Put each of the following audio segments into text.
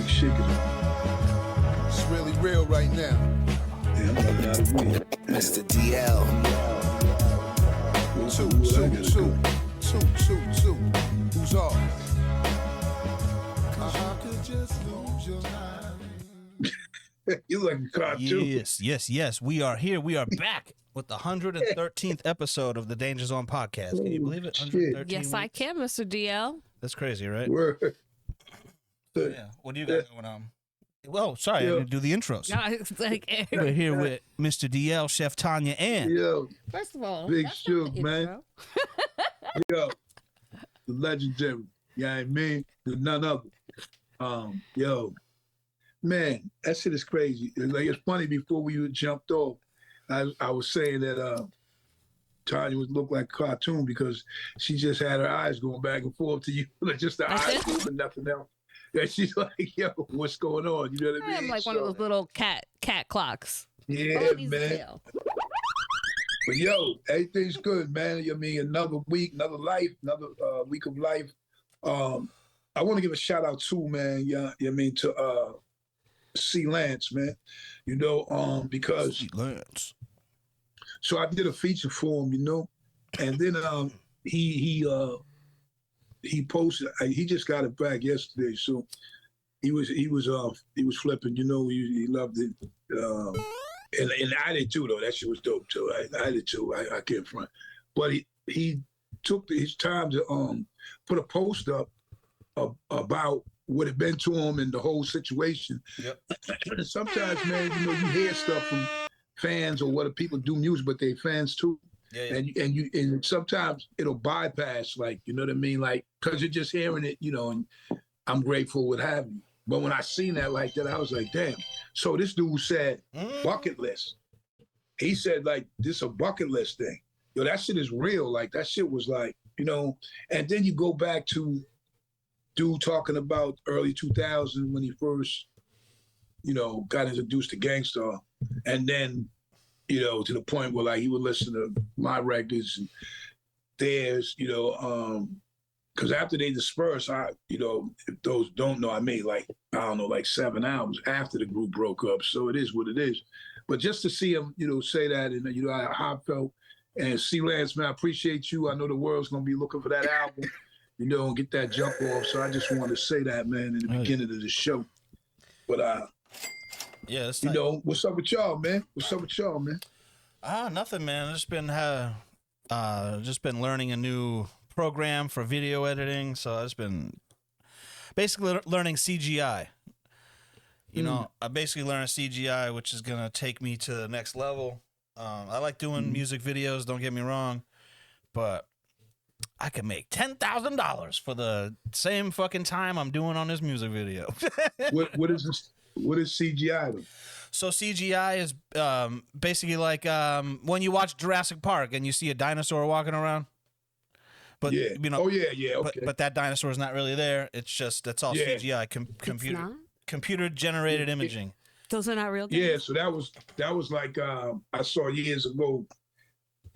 Shit, it's really real right now. Yeah, I'm running out of weed. Mr. DL. Two. Who's off? I could just lose your mind. You like a cartoon. Yes. We are here. We are back with the 113th episode of the Danger Zone podcast. Can you believe it? 113 Yes, weeks? I can, Mr. DL. That's crazy, right? Word. Yeah. What do you got going on? Well, sorry, I didn't do the intros. No, it's like, We're here with Mr. DL, Chef Tanya, and Yo, first of all, Big that's not the Shoot, man. intro. yo, the legendary. Yeah, I mean, there's none other. Yo, man, that shit is crazy. It's funny. Before we jumped off, I was saying that Tanya would look like a cartoon because she just had her eyes going back and forth to you, just the eyes moving, nothing else. Yeah, she's like, yo, what's going on? You know what I mean? I'm like one of those little cat clocks. Yeah, man. But yo, everything's good, man. I mean, another week, another life, another week of life. I want to give a shout out too, man. Yeah, I mean to C. Lance, man. You know, because C. Lance. So I did a feature for him, you know, and then he posted. He just got it back yesterday, so he was flipping. You know, he loved it, and I did too. Though that shit was dope too. I did too. I can't front, but he took his time to put a post up about what had been to him and the whole situation. Yep. And sometimes, man, you know, you hear stuff from fans or what people do music, but they fans too. Yeah. And sometimes it'll bypass, like, you know what I mean? Like, cause you're just hearing it, you know, and I'm grateful with having you. But when I seen that like that, I was like, damn. So this dude said bucket list. He said, like, this a bucket list thing. Yo, that shit is real. Like, that shit was like, you know, and then you go back to dude talking about early 2000 when he first, you know, got introduced to Gangstar. And then, you know, to the point where like he would listen to my records and theirs, you know, because after they dispersed, you know, if those don't know, I made like, I don't know, like 7 albums after the group broke up. So it is what it is. But just to see him, you know, say that and, you know, how I felt. And C. Lance, man, I appreciate you. I know the world's going to be looking for that album, you know, and get that jump off. So I just wanted to say that, man, in the beginning of the show. But, yeah, that's you know, what's up with y'all, man? What's up with y'all, man? Nothing, man. Just been learning a new program for video editing, so I've just been basically learning CGI. You know, I basically learned CGI, which is gonna take me to the next level. I like doing music videos, don't get me wrong, but I could make $10,000 for the same fucking time I'm doing on this music video. What is this? What is CGI though? So CGI is basically like when you watch Jurassic Park and you see a dinosaur walking around. But yeah. You know, okay. But that dinosaur is not really there. It's just that's all CGI, computer generated imaging. Those are not real things? Yeah, so that was like I saw years ago.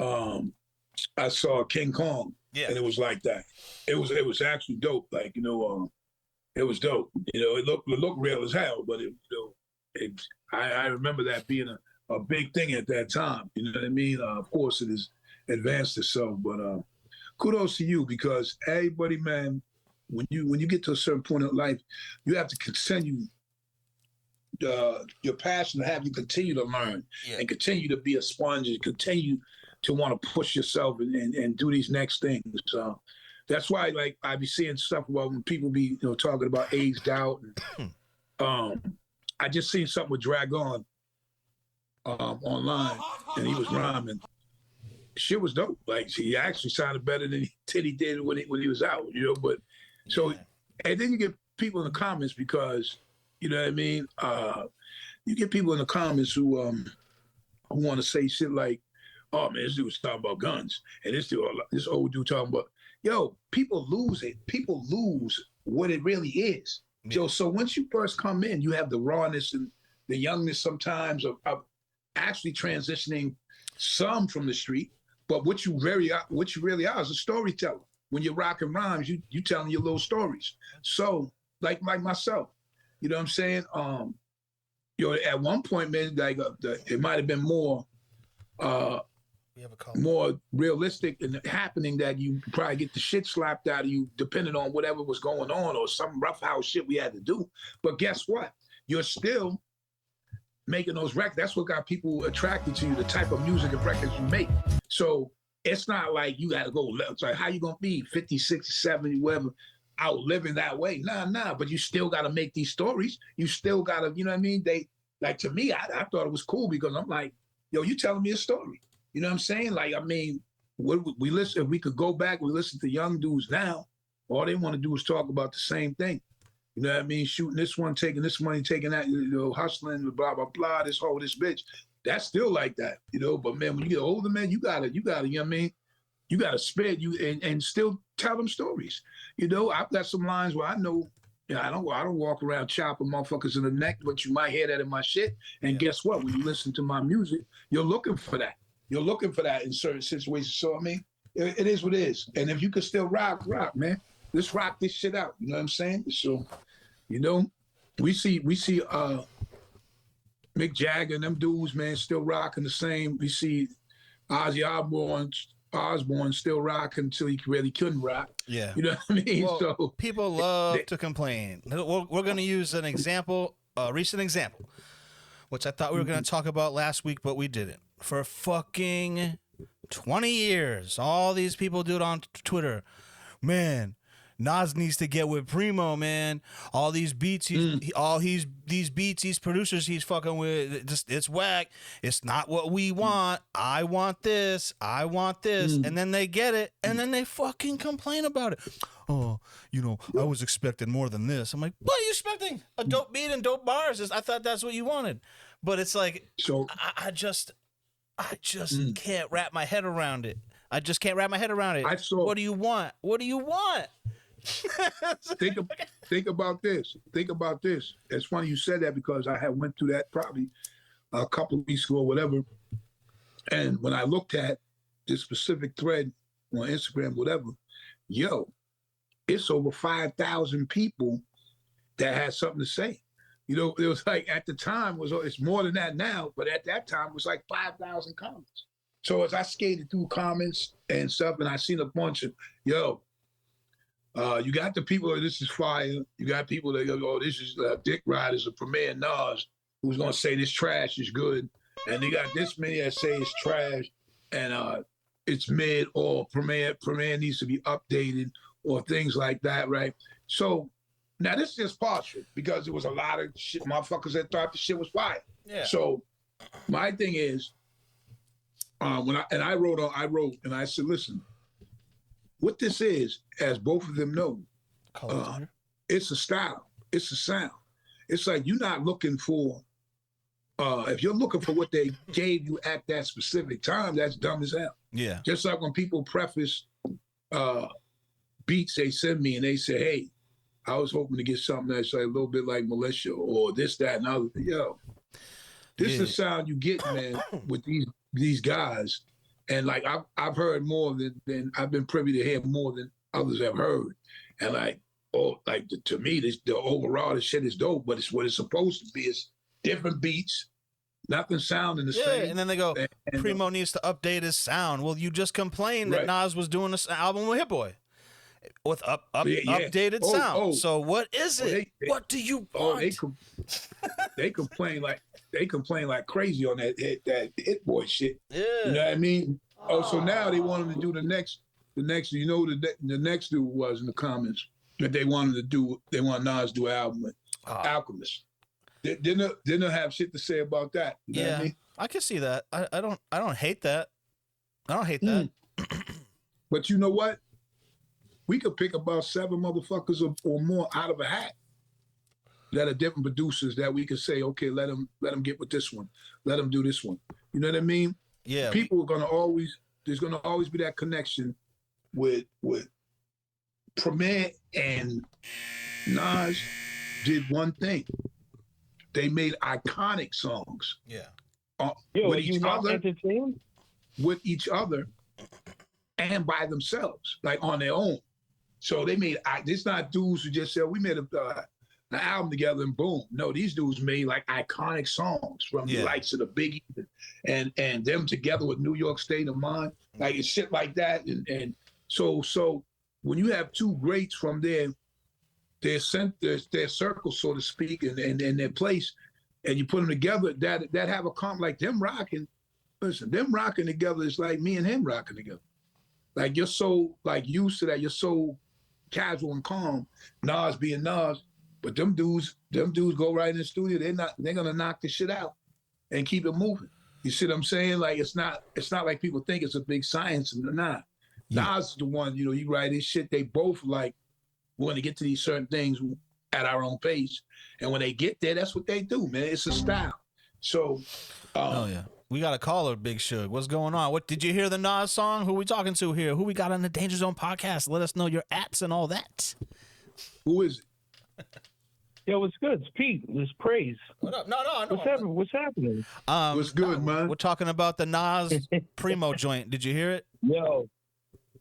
I saw King Kong, and it was like that. It was actually dope. Like, you know, it was dope. You know, it looked real as hell, but it, you know, I remember that being a big thing at that time. You know what I mean? Of course, it has advanced itself, but kudos to you, because everybody, man, when you get to a certain point in life, you have to continue your passion to have you continue to learn and continue to be a sponge and continue to want to push yourself and do these next things. So that's why, like, I be seeing stuff about when people be, you know, talking about aged out. And, I just seen something with Dragon online, and he was rhyming. Shit was dope. Like, he actually sounded better than he did when he was out, you know. But so, and then you get people in the comments because, you know what I mean. You get people in the comments who want to say shit like, "Oh man, this dude was talking about guns," and this old dude talking about, yo, people lose it. People lose what it really is. Yo, so once you first come in, you have the rawness and the youngness sometimes of actually transitioning some from the street. But what you really are is a storyteller. When you're rocking rhymes, you telling your little stories. So like myself, You know what I'm saying? At one point, man, like it might have been more more realistic and happening that you probably get the shit slapped out of you depending on whatever was going on or some roughhouse shit we had to do. But guess what? You're still making those records. That's what got people attracted to you, the type of music and records you make. So it's not like you got to go, it's like, how you going to be 50, 60, 70, whatever, out living that way? Nah. But you still got to make these stories. You still got to, you know what I mean? Like, to me, I thought it was cool because I'm like, yo, you telling me a story. You know what I'm saying? Like, I mean, we listen, if we could go back, we listen to young dudes now, all they want to do is talk about the same thing. You know what I mean? Shooting this one, taking this money, taking that, hustling, blah, blah, blah, this whole, this bitch. That's still like that, But man, when you get older, man, you gotta, you know what I mean? You gotta spit and still tell them stories. I've got some lines where I know, I don't walk around chopping motherfuckers in the neck, but you might hear that in my shit. And guess what? When you listen to my music, you're looking for that. You're looking for that in certain situations. So, I mean, it is what it is. And if you can still rock, man. Let's rock this shit out. You know what I'm saying? So, we see Mick Jagger and them dudes, man, still rocking the same. We see Ozzy Osbourne still rocking until he really couldn't rock. Yeah. You know what I mean? Well, so people love to complain. We're going to use an example, a recent example, which I thought we were going to talk about last week, but we didn't. For fucking 20 years, all these people do it on Twitter. Man, Nas needs to get with Primo, man. All these beats, these beats, these producers he's fucking with, it's whack. It's not what we want. I want this. And then they get it, and then they fucking complain about it. Oh, I was expecting more than this. I'm like, what are you expecting? A dope beat and dope bars? I thought that's what you wanted. But it's like, so I just can't wrap my head around it. I just can't wrap my head around it. What do you want? What do you want? Think about this. It's funny you said that because I had went through that probably a couple of weeks ago or whatever. And when I looked at this specific thread on Instagram, whatever, it's over 5,000 people that had something to say. It was like at the time it's more than that now, but at that time it was like 5,000 comments. So as I skated through comments and stuff, and I seen a bunch of, you got the people, this is fire. You got people that go, oh, this is Dick Riders, a Premier Nas, who's going to say this trash is good. And they got this many that say it's trash and it's mid or Premier needs to be updated or things like that, right? So now this is just partial because there was a lot of shit motherfuckers that thought the shit was fire. Yeah. So my thing is, when I wrote and I said, listen, what this is, as both of them know, it's a style, it's a sound. It's like you're not looking for, if you're looking for what they gave you at that specific time, that's dumb as hell. Yeah. Just like when people preface beats they send me and they say, hey, I was hoping to get something that's like a little bit like Militia or this, that, and other. This is the sound you get, man, with these guys. And like I've heard more than I've been privy to hear more than others have heard. And like, to me, the overall this shit is dope, but it's what it's supposed to be. It's different beats, nothing sounding the same. And then they go, Primo needs to update his sound. Well, you just complained that Nas was doing this album with Hit Boy with updated sound. So what is it? What do you want? They complain like crazy on that Hit Boy shit. Yeah. You know what I mean? So now they want him to do the next the next dude was in the comments that they want Nas to do an album with Alchemist. Didn't have shit to say about that. You know what I mean? I can see that. I don't hate that. I don't hate that. But you know what? We could pick about 7 motherfuckers or more out of a hat that are different producers that we could say, okay, let them get with this one. Let them do this one. You know what I mean? Yeah. People are there's gonna always be that connection with Premier and Nas did one thing. They made iconic songs. Yeah. With each other and by themselves, like on their own. So they made, it's not dudes who just said, we made a an album together and boom. No, these dudes made like iconic songs from the likes of the Biggie and them together with New York State of Mind, like it's shit like that. And so when you have two greats from their circle, so to speak, and their place, and you put them together, that have a comp like them rocking. Listen, them rocking together is like me and him rocking together. Like you're so like used to that, you're so casual and calm. Nas being Nas, but them dudes go right in the studio. They're gonna knock the shit out and keep it moving. You see what I'm saying? Like it's not like people think it's a big science. Nah. Nas is the one, you write his shit. They both like want to get to these certain things at our own pace. And when they get there, that's what they do, man. It's a style. So oh yeah. We got a caller, Big Shug. What's going on? What did you hear the Nas song? Who we talking to here? Who we got on the Danger Zone podcast? Let us know your ats and all that. Who is it? Yo, it's good. It's Pete. It's Praise. What up? No. What's happening? What's good, man? We're talking about the Nas Primo joint. Did you hear it?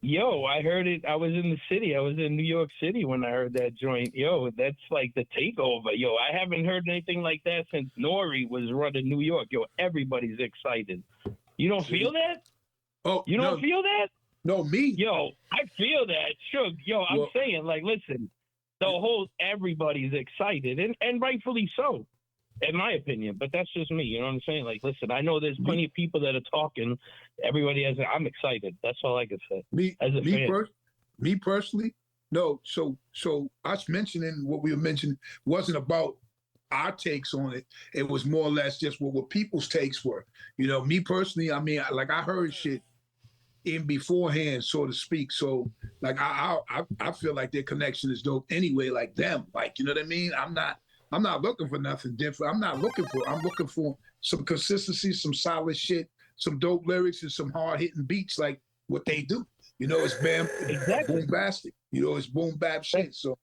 Yo, I heard it. I was in the city. I was in New York City when I heard that joint. Yo, that's like the takeover. Yo, I haven't heard anything like that since Nori was running New York. Yo, everybody's excited. You don't feel that? Oh, you don't feel that? No, me. Yo, I feel that. Sure. Yo, I'm saying, like, listen, everybody's excited, and rightfully so, in my opinion. But that's just me. You know what I'm saying? Like, listen, I know there's plenty of people that are talking. Everybody I'm excited. That's all I can say. Me personally, no. So us mentioning what we were mentioning wasn't about our takes on it. It was more or less just what people's takes were. Me personally, I mean, like I heard shit in beforehand, so to speak. So like I feel like their connection is dope anyway, like them. Like, you know what I mean? I'm not looking for nothing different. I'm looking for some consistency, some solid shit, some dope lyrics, and some hard hitting beats like what they do. It's bombastic. It's boom bap shit. So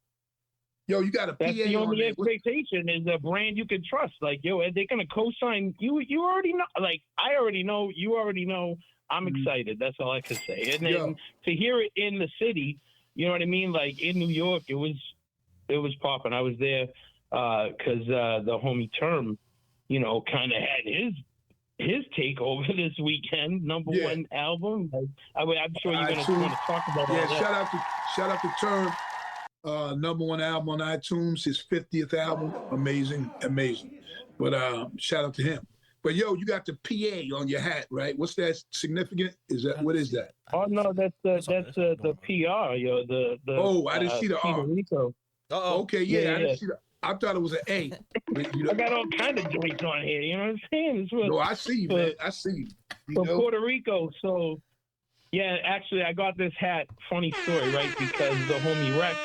yo, you got a PA on there. That's the only expectation is a brand you can trust. Like, yo, they're gonna co-sign you. You already know. Like, I already know. You already know. I'm excited. That's all I can say. And then to hear it in the city, you know what I mean? Like in New York, it was popping. I was there because the homie Term, kind of had his takeover this weekend. Number one album. I'm sure you're gonna want to talk about that. Yeah, shout out to Term. Number one album on iTunes. His 50th album. Amazing. But shout out to him. But yo, you got the PA on your hat, right? What's that significant? What is that? Oh no, that's the PR, yo. I didn't see the R. Rico. Okay, yeah, I didn't see the. I thought it was an A. I got all kind of joints on here. You know what I'm saying? No, I see you, man. I see you. From Puerto Rico, so yeah. Actually, I got this hat. Funny story, right? Because the homie Rex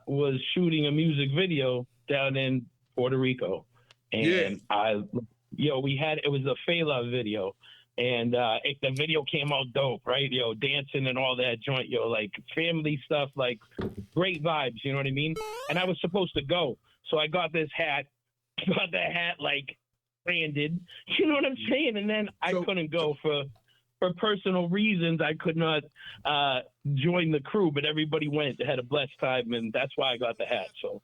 was shooting a music video down in Puerto Rico, and it was a Fela video, and the video came out dope, right? Yo, dancing and all that joint, yo, like family stuff, like great vibes, you know what I mean? And I was supposed to go, so I got this hat, like branded, you know what I'm saying? And then I couldn't go for personal reasons. I could not join the crew, but everybody went. They had a blessed time, and that's why I got the hat. So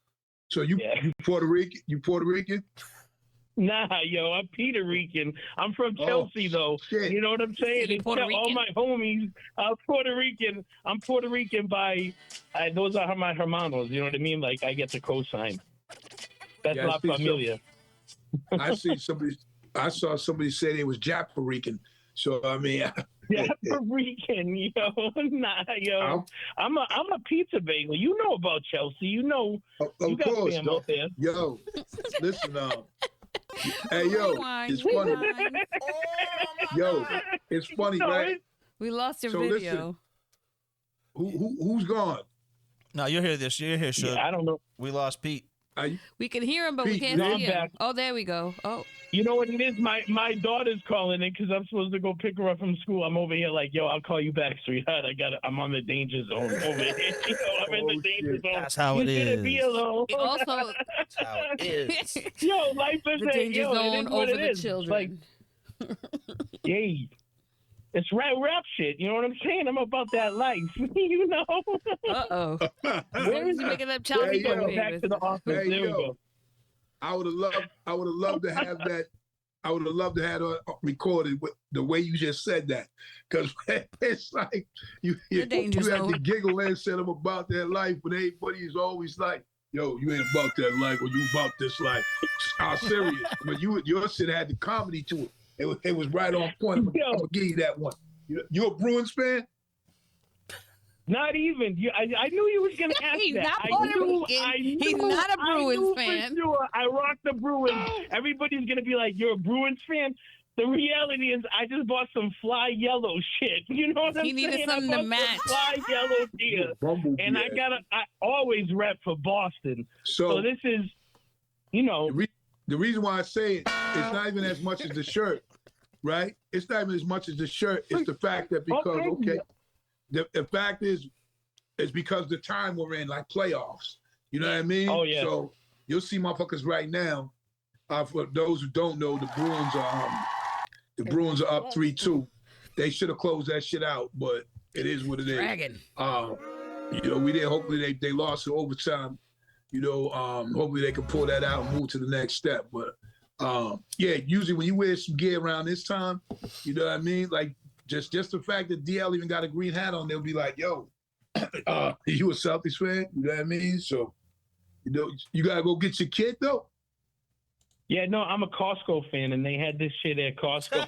you Puerto Rican? You Puerto Rican? Nah, yo, I'm Puerto Rican. I'm from Chelsea, though. Shit. You know what I'm saying? All my homies are Puerto Rican. I'm Puerto Rican by, those are my hermanos. You know what I mean? Like, I get the cosign. That's La Familia. I saw somebody say they was Japarican. So, I mean. Japarican, yo. Nah, yo. I'm a pizza bagel. You know about Chelsea. You know. Of course, out there. Yo, listen, hey, yo, it's funny. Yo, it's funny, right? We lost your video. Listen, who's gone? No, you're here. You're here, Shug. I don't know. We lost Pete. We can hear him, but we can't see him. Back. Oh, there we go. Oh. You know what it is? My daughter's calling in because I'm supposed to go pick her up from school. I'm over here like, yo, I'll call you back, sweetheart. I'm on the danger zone over here. I'm in the danger zone. That's how it is. Be alone. Also, that's how it is. Yo, life is the danger zone over the children. Like, yay. It's rap shit. You know what I'm saying? I'm about that life. You know? Uh-oh. Where is he making up child Hey, support yo. Back to the office. Hey, There we yo. go. I would have loved to have that. I would have loved to have it recorded with the way you just said that, because it's like you had to giggle and said I'm about that life, but everybody's always like, "Yo, you ain't about that life, or you about this life." I'm serious, but your shit had the comedy to it. It was right on point. I'm gonna give you that one. You a Bruins fan? Not even. I knew you was gonna ask He's that. not Puerto Rican. He's not a Bruins fan. For sure. I rock the Bruins. Everybody's gonna be like, "You're a Bruins fan." The reality is, I just bought some fly yellow shit. You know what I'm saying? He needed something to match. Fly yellow gear, and I always rep for Boston. So this is, you know, the reason why I say it, it's not even as much as the shirt, right? It's not even as much as the shirt. It's the fact that because the fact is, it's because the time we're in, like playoffs. You know what I mean? Oh yeah. So you'll see motherfuckers right now. For those who don't know, the Bruins are up 3-2. They should have closed that shit out, but it is what it is. Dragon. You know, we did. Hopefully they lost to overtime. You know, hopefully they can pull that out and move to the next step. But yeah, usually when you wear some gear around this time, you know what I mean? Like just the fact that DL even got a green hat on, they'll be like, "Yo, you a Celtics fan?" You know what I mean? So, you know, you gotta go get your kid though. Yeah, no, I'm a Costco fan, and they had this shit at Costco.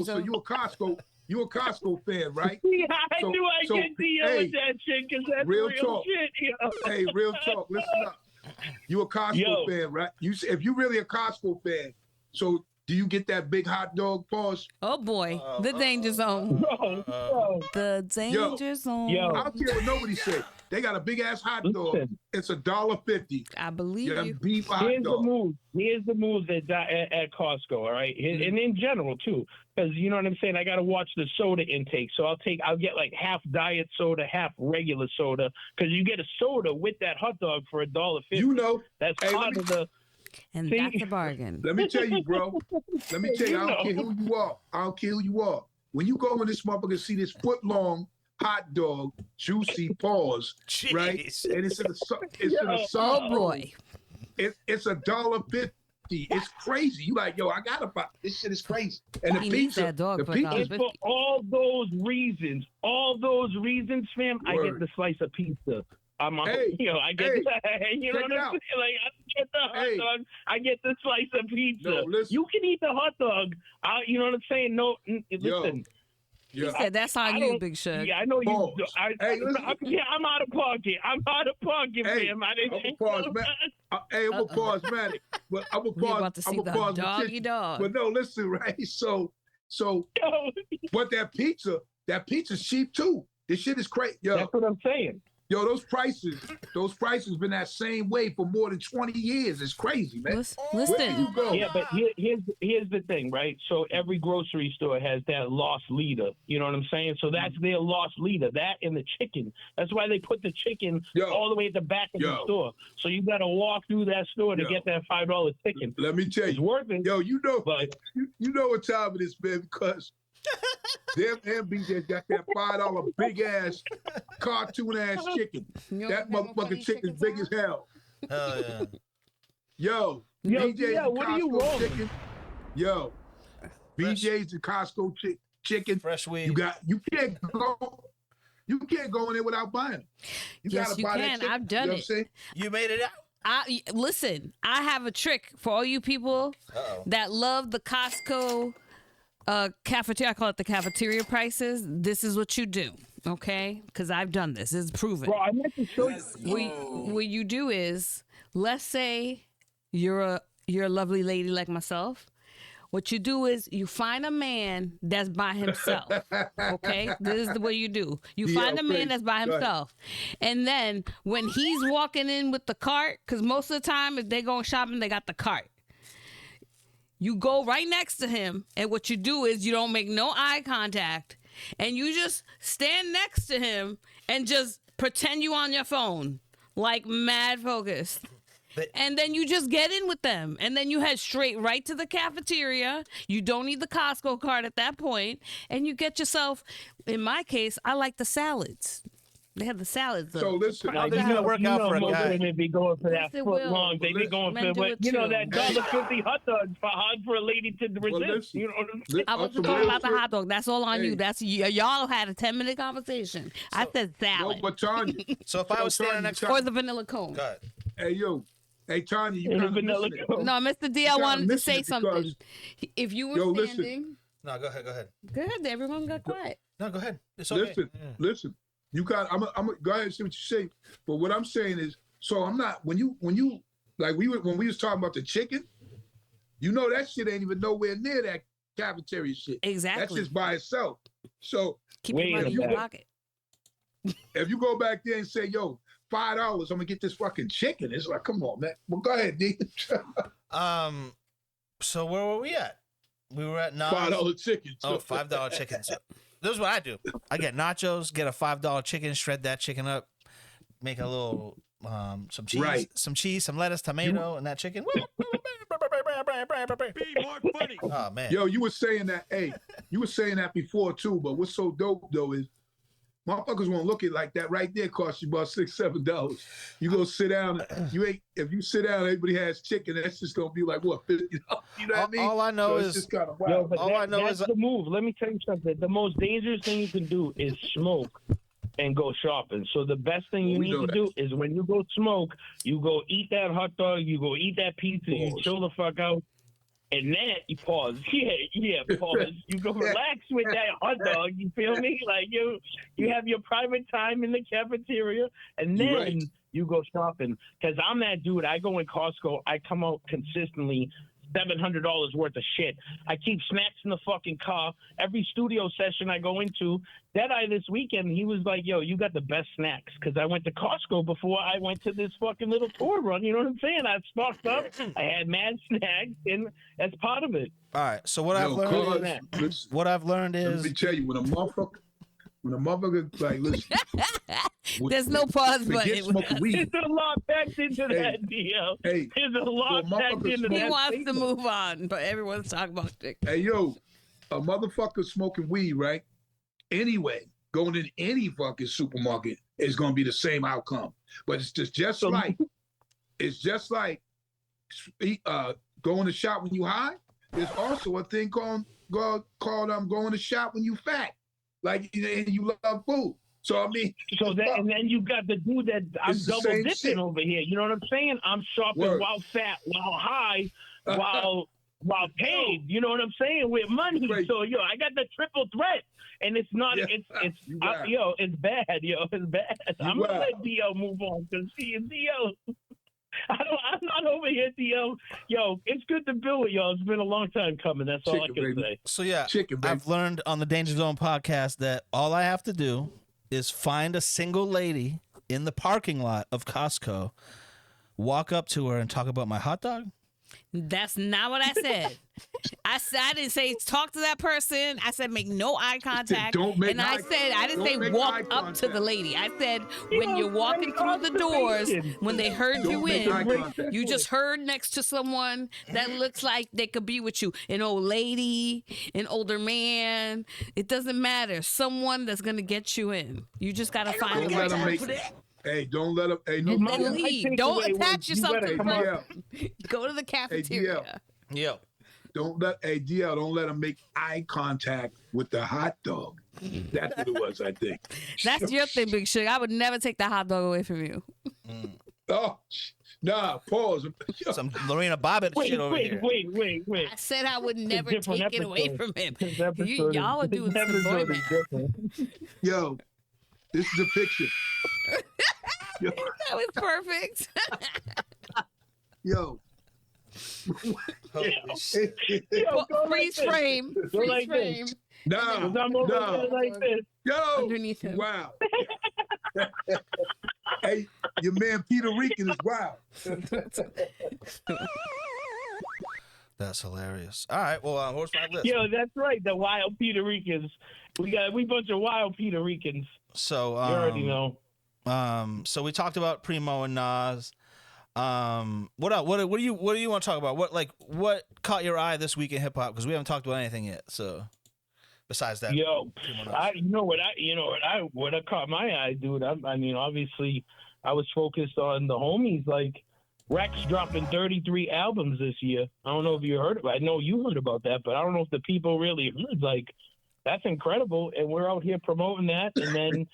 So you a Costco fan, right? Yeah, I get deal with that shit because that's real talk. Shit. You know? Hey, real talk. Listen up. You a Costco fan, right? If you really a Costco fan, so do you get that big hot dog pause? Oh boy, the danger zone. The danger zone. I don't care what nobody said. They got a big ass hot dog. It's $1.50. I believe you. Beef hot dog. Here's the move at Costco. All right, and in general too, because you know what I'm saying. I got to watch the soda intake, so I'll get like half diet soda, half regular soda, because you get a soda with that hot dog for $1.50. You know, that's part of the. And that's a bargain. Let me tell you, bro. Let me tell you, I don't care who you are. I don't care who you are. When you go in this motherfucker, see this foot-long hot dog, juicy paws, right? And it's in a song. Oh boy. It's $1.50. It's crazy. You like, yo, I gotta buy this shit is crazy. And the pizza, is for all those reasons, fam. I get the slice of pizza. I get you know what I'm saying? Like I get the hot dog, I get the slice of pizza. No, you can eat the hot dog. You know what I'm saying? No, listen. He said that's on you, Big Shug. Yeah, I know you. I'm out of pocket. Fam. I didn't. I'm a pausematic. But I'm a pause. Doggy dog. But no, listen, right? So, but that pizza's cheap too. This shit is crazy. Yo, that's what I'm saying. Yo, those prices been that same way for more than 20 years. It's crazy, man. Listen. Yeah, but here's the thing, right? So every grocery store has that loss leader. You know what I'm saying? So that's their loss leader. That and the chicken. That's why they put the chicken all the way at the back of the store. So you got to walk through that store to get that $5 chicken. Let me tell you, it's worth it. Yo, you know what time it is, man, because them MBJ's got that $5 big ass cartoon ass chicken. That motherfucking chicken's big as hell. Hell yeah. Yo, BJ's what are you Costco chicken. Yo, BJ's the Costco chicken. Fresh weed. You can't go in there without buying it. You gotta buy that chicken. I've done it. You made it out. Listen, I have a trick for all you people that love the Costco cafeteria. I call it the cafeteria prices. This is what you do, okay? Because I've done this. It's proven. Bro, I meant to show you. What you do is, let's say you're a lovely lady like myself. What you do is you find a man that's by himself, okay? This is the way you do. You find a man that's by himself. And then when he's walking in with the cart, because most of the time if they going shopping, they got the cart. You go right next to him, and what you do is you don't make no eye contact, and you just stand next to him and just pretend you on your phone, like mad focused. And then you just get in with them. And then you head straight right to the cafeteria. You don't need the Costco card at that point. And you get yourself, in my case, I like the salads. They have the salads. So listen, How's this gonna work out for a most guy? women be going for that Yes, it foot will. long. They be going Men for, do but it you know too. that $1.50 hot dogs for hard for a lady to resist. listen. You know what I'm saying? I wasn't talking about the hot dog. That's all on Hey. you. That's y'all had a 10-minute conversation. I said No, salad but Tanya, So if I was standing Tanya, next or the vanilla cone. Go ahead. hey yo, hey Tanya, you And kind of vanilla missing it. Coke. No, Mr. D, I gotta wanted to listen say it something. because- If you were Yo, listen. standing, No, go ahead. good. Everyone got quiet. No, go ahead. It's okay. Listen, Yeah. listen. You got. I'm. Go ahead and see what you say. But what I'm saying is, so I'm not. When you like when we was talking about the chicken, you know that shit ain't even nowhere near that cafeteria shit. That's Exactly. just by itself. So Keep Wait your a money in your minute. pocket. if you go back there and say, "Yo, $5, I'm gonna get this fucking chicken," it's like, come on, man. Well, go ahead, D. So where were we at? We were at Nas. $5 chicken. Oh, $5 chicken. So this is what I do. I get nachos, get a $5 chicken, shred that chicken up, make a little some cheese, Right. some lettuce, tomato, and that chicken. Oh man. Yo, you were saying that. Hey, you were saying that before too. But what's so dope though is, motherfuckers won't look at it like that. Right there costs you about $6, $7. You go sit down. You ain't. If you sit down, everybody has chicken. That's just gonna be like what $50. You know what I mean? All I know So it's is just kind of Yo, wild. but All I know that's is- the move. Let me tell you something. The most dangerous thing you can do is smoke and go shopping. So the best thing you We need know to that. do is when you go smoke, you go eat that hot dog, you go eat that pizza, you Pause. chill the fuck out, and then you pause. Yeah, pause. You go relax with that hot dog. You feel me? Like you have your private time in the cafeteria, and You're then right. you go shopping. Because I'm that dude. I go in Costco. I come out consistently $700 worth of shit. I keep snacks in the fucking car. Every studio session I go into, Deadeye this weekend, he was like, yo, you got the best snacks. Because I went to Costco before I went to this fucking little tour run. You know what I'm saying? I stocked up. I had mad snacks, and that's part of it. all right. So what Yo, I've learned, cuz, listen, what I've learned let is me tell you, when a motherfucker like, listen, There's no pause forget button. smoking weed. There's a lot packed into that deal. Hey, There's a lot well, packed motherfuckers into smoke- He that. wants to statement. move on, but everyone's talking about chicken. hey, yo, a motherfucker smoking weed, right? Anyway, going in any fucking supermarket is gonna be the same outcome. But it's just So- like going to shop when you high. There's also a thing called going to shop when you fat. Like, and you love food. So I mean, So that, and then you got the dude that I'm It's the double same dipping shit. over here. You know what I'm saying? I'm shopping Word. while fat, while high, while paid. You know what I'm saying? With money. Right. So I got the triple threat, and it's not. Yeah. It's You wild. it's bad. It's bad. I'm gonna wild. let Dio move on because Dio. I'm not over here, Dio. Yo, it's good to build with y'all. It's been a long time coming. That's all I Chicken, can baby. say. so yeah. chicken, baby. I've learned on the Danger Zone podcast that all I have to do is find a single lady in the parking lot of Costco, walk up to her and talk about my hot dog. That's not what I said. I didn't say talk to that person. I said make no eye contact. Don't make and I eye- said I didn't don't say make walk eye up to contact. the lady. I said when you're walking through the doors, when they heard Don't you make eye in, contact. you just heard next to someone that looks like they could be with you. An old lady, an older man. It doesn't matter. Someone that's gonna get you in. You just gotta find Don't the let right them person. Hey, don't let them. Hey, no. My- Then my leave. takeaway Don't was attach you yourself to better the come on. person. Go to the cafeteria. Yo. Don't let DL. Don't let them make eye contact with the hot dog. That's what it was, I think. That's your thing, Big Sugar. I would never take the hot dog away from you. Oh, nah. Pause. Some Lorena Bobbitt shit over here. Wait. I said I would never different take it away episode. from him. This episode Y'all are is- doing this some boy episode is math. different. Yo, this is a picture. Yo, That was perfect. yo. Holy shit. Yo, go like Freeze this. frame. Go Freeze like frame. this. Nah, Because I'm over nah. there like this. Yo, Underneath him. wow. Hey, your man Peter Rican is wild. That's hilarious. All right. Well, what's my list? Yo, that's right. The wild Puerto Ricans. We bunch of wild Puerto Ricans. So, You already know. So we talked about Primo and Nas. What else? What do you want to talk about? What caught your eye this week in hip hop? Because we haven't talked about anything yet. So besides that, Yo, what caught my eye, dude. I mean, obviously, I was focused on the homies. Like Rex dropping 33 albums this year. I don't know if you heard. I know you heard about that, but I don't know if the people really heard. Like, that's incredible, and we're out here promoting that. And then,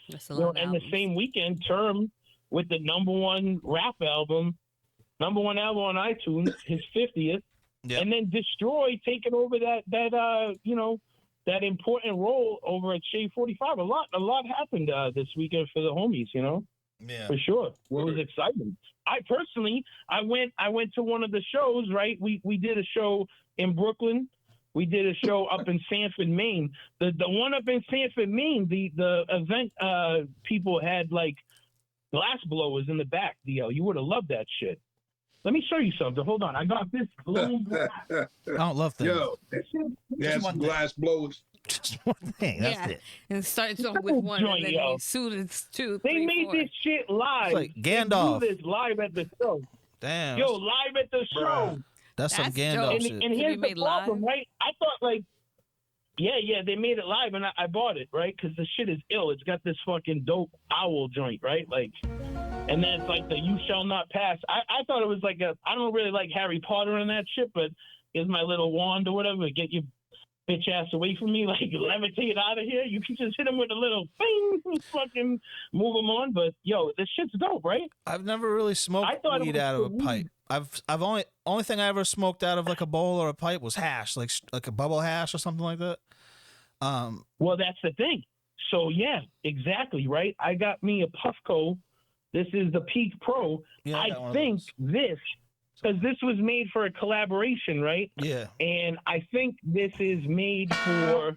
and the same weekend, Term with the #1 rap album, #1 album on iTunes, his 50th, and then Destroy taking over that important role over at Shade 45. A lot happened this weekend for the homies, Yeah, for sure. It was exciting. I personally, I went to one of the shows. Right, we did a show in Brooklyn. We did a show up in Sanford, Maine. The one up in Sanford, Maine. The event people had like glass blowers in the back. DL, you would have loved that shit. Let me show you something. Hold on, I got this blown glass. I don't love things. Yo, that's glass blowers. Just one thing. That's it. And it starts off with one, and then you suit it's two. They three, made 4. this shit live. It's like Gandalf. They do this live at the show. Damn. Yo, live at the show. That's some That's Gandalf dope. shit. And here's the made problem, live? right? I thought like, yeah, they made it live, and I bought it, right? Because the shit is ill. It's got this fucking dope owl joint, right? Like, and then it's like the "You Shall Not Pass." I thought it was like I don't really like Harry Potter and that shit, but here's my little wand or whatever, get your bitch ass away from me, like levitate out of here. You can just hit him with a little thing, fucking move him on. But yo, this shit's dope, right? I've never really smoked weed out of a pipe. I've only thing I ever smoked out of like a bowl or a pipe was hash, like a bubble hash or something like that. Well, that's the thing. So yeah, exactly, right? I got me a Puffco. This is the Peak Pro. Yeah, I think this, because this was made for a collaboration, right? Yeah. And I think this is made for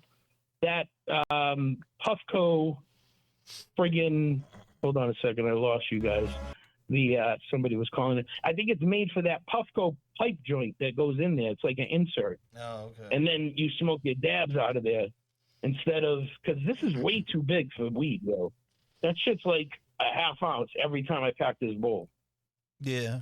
that Puffco friggin', hold on a second, I lost you guys. Somebody was calling it. I think it's made for that Puffco pipe joint that goes in there. It's like an insert. Oh, okay. And then you smoke your dabs out of there instead of, because this is way too big for weed, though. That shit's like a half ounce every time I pack this bowl. Yeah.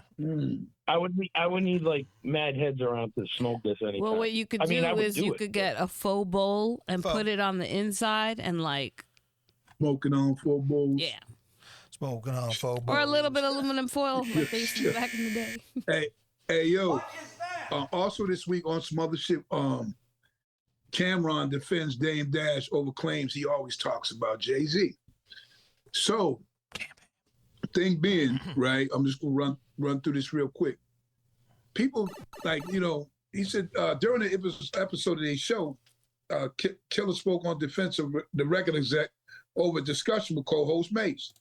I would need like mad heads around to smoke this anytime. Well, what you could do is you could get a faux bowl and put it on the inside and like Smoking on 4 bowls. yeah, Smoking on faux or a little bit of aluminum foil like they used to do back in the day. Hey, yo. Also this week on some other shit, Cameron defends Dame Dash over claims he always talks about Jay-Z. So, thing being, right, I'm just going to run through this real quick. People, like, he said during the episode of their show, Killer spoke on defense of the record exec over discussion with co-host Mace.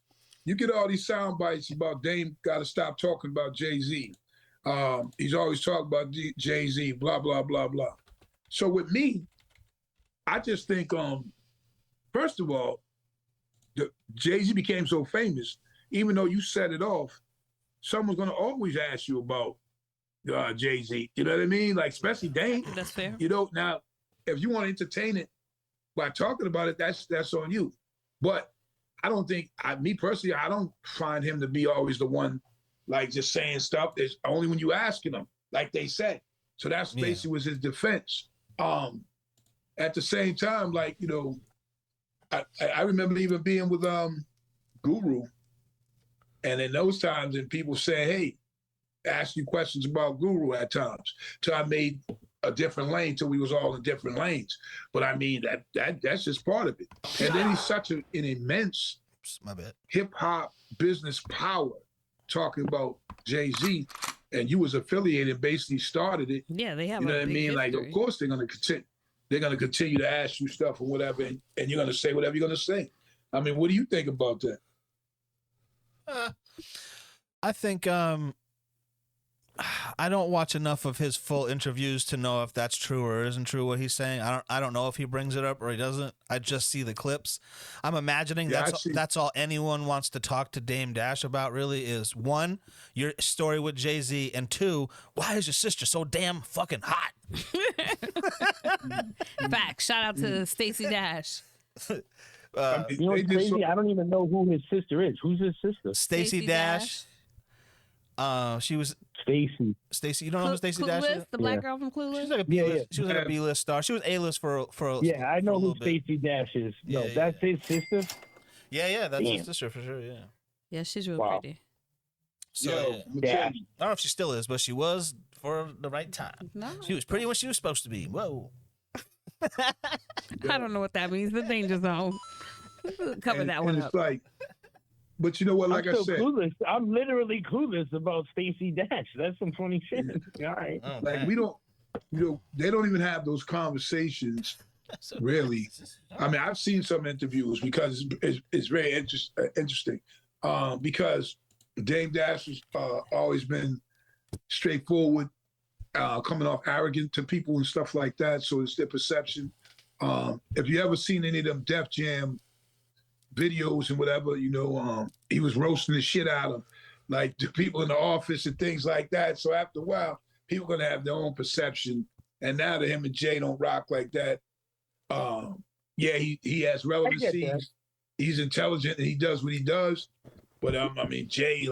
You get all these sound bites about Dame got to stop talking about Jay-Z. He's always talking about Jay-Z, blah, blah, blah, blah. So with me, I just think, first of all, Jay-Z became so famous, even though you set it off, someone's going to always ask you about Jay-Z. You know what I mean? Like, especially Dame. That's fair. Now, if you want to entertain it by talking about it, that's on you. But I don't think, me personally, I don't find him to be always the one, like, just saying stuff. It's only when you asking him, like they say. So that's basically was his defense. At the same time, like, I remember even being with Guru, and in those times, and people say, hey, ask you questions about Guru at times. So I made a different lane till we was all in different lanes. But I mean, that's just part of it. And then he's such an immense hip-hop business power, talking about Jay-Z, and you was affiliated and basically started it. Yeah, they have. You know what I mean? History. Like, of course they're gonna continue. They're gonna continue to ask you stuff or whatever, and you're gonna say whatever you're gonna say. I mean, what do you think about that? I think I don't watch enough of his full interviews to know if that's true or isn't true what he's saying. I don't know if he brings it up or he doesn't. I just see the clips. I'm imagining that's all anyone wants to talk to Dame Dash about really is, one, your story with Jay-Z, and two, why is your sister so damn fucking hot? Fact. Shout out to Stacey Dash. Crazy? I don't even know who his sister is. Who's his sister? Stacey Dash. She was Stacey. You don't know who Stacey Dash is? The black girl from Clueless. She's like a B-list. She was like a B-list star. She was A-list for Yeah, I know for a who little bit. Stacey Dash is. No, that's his sister. Yeah, that's Damn. his sister for sure. Yeah. Yeah, she's real Wow. pretty. So Yo, yeah. I'ma Yeah. tell you, I don't know if she still is, but she was for the right time. No, She was pretty when she was supposed to be. Whoa. I don't know what that means. The danger zone. Cover that one and up. it's like, but you know what? Like I'm I so said, clueless. I'm literally clueless about Stacey Dash. That's some funny shit. All right. Oh, like man. we don't, they don't even have those conversations. So- Really, I mean, I've seen some interviews because it's very interesting. Because Dame Dash has always been straightforward, coming off arrogant to people and stuff like that. So it's their perception. If you ever seen any of them Def Jam videos and whatever, he was roasting the shit out of like the people in the office and things like that. So after a while, people are gonna have their own perception. And now that him and Jay don't rock like that, yeah, he has relevancy. that. He's intelligent and he does what he does. But I mean, Jay,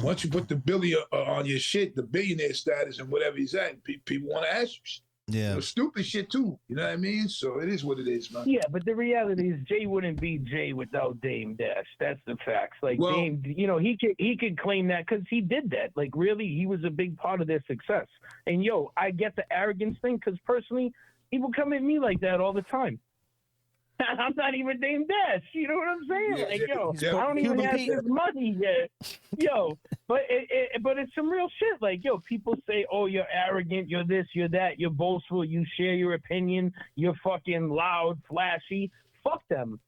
once you put the billion on your shit, the billionaire status and whatever he's at, people want to ask you shit. Yeah. Stupid shit too. You know what I mean? So it is what it is, man. Yeah, but the reality is Jay wouldn't be Jay without Dame Dash. That's the facts. Like Well- Dame, he could claim that because he did that. Like really, he was a big part of their success. And I get the arrogance thing because personally, people come at me like that all the time. I'm not even Dame Dash. You know what I'm saying? Yeah, Like, yeah. I don't even Cuban have Pete. this money yet. But it's some real shit. Like, people say, oh, you're arrogant, you're this, you're that, you're boastful, you share your opinion, you're fucking loud, flashy. Fuck them.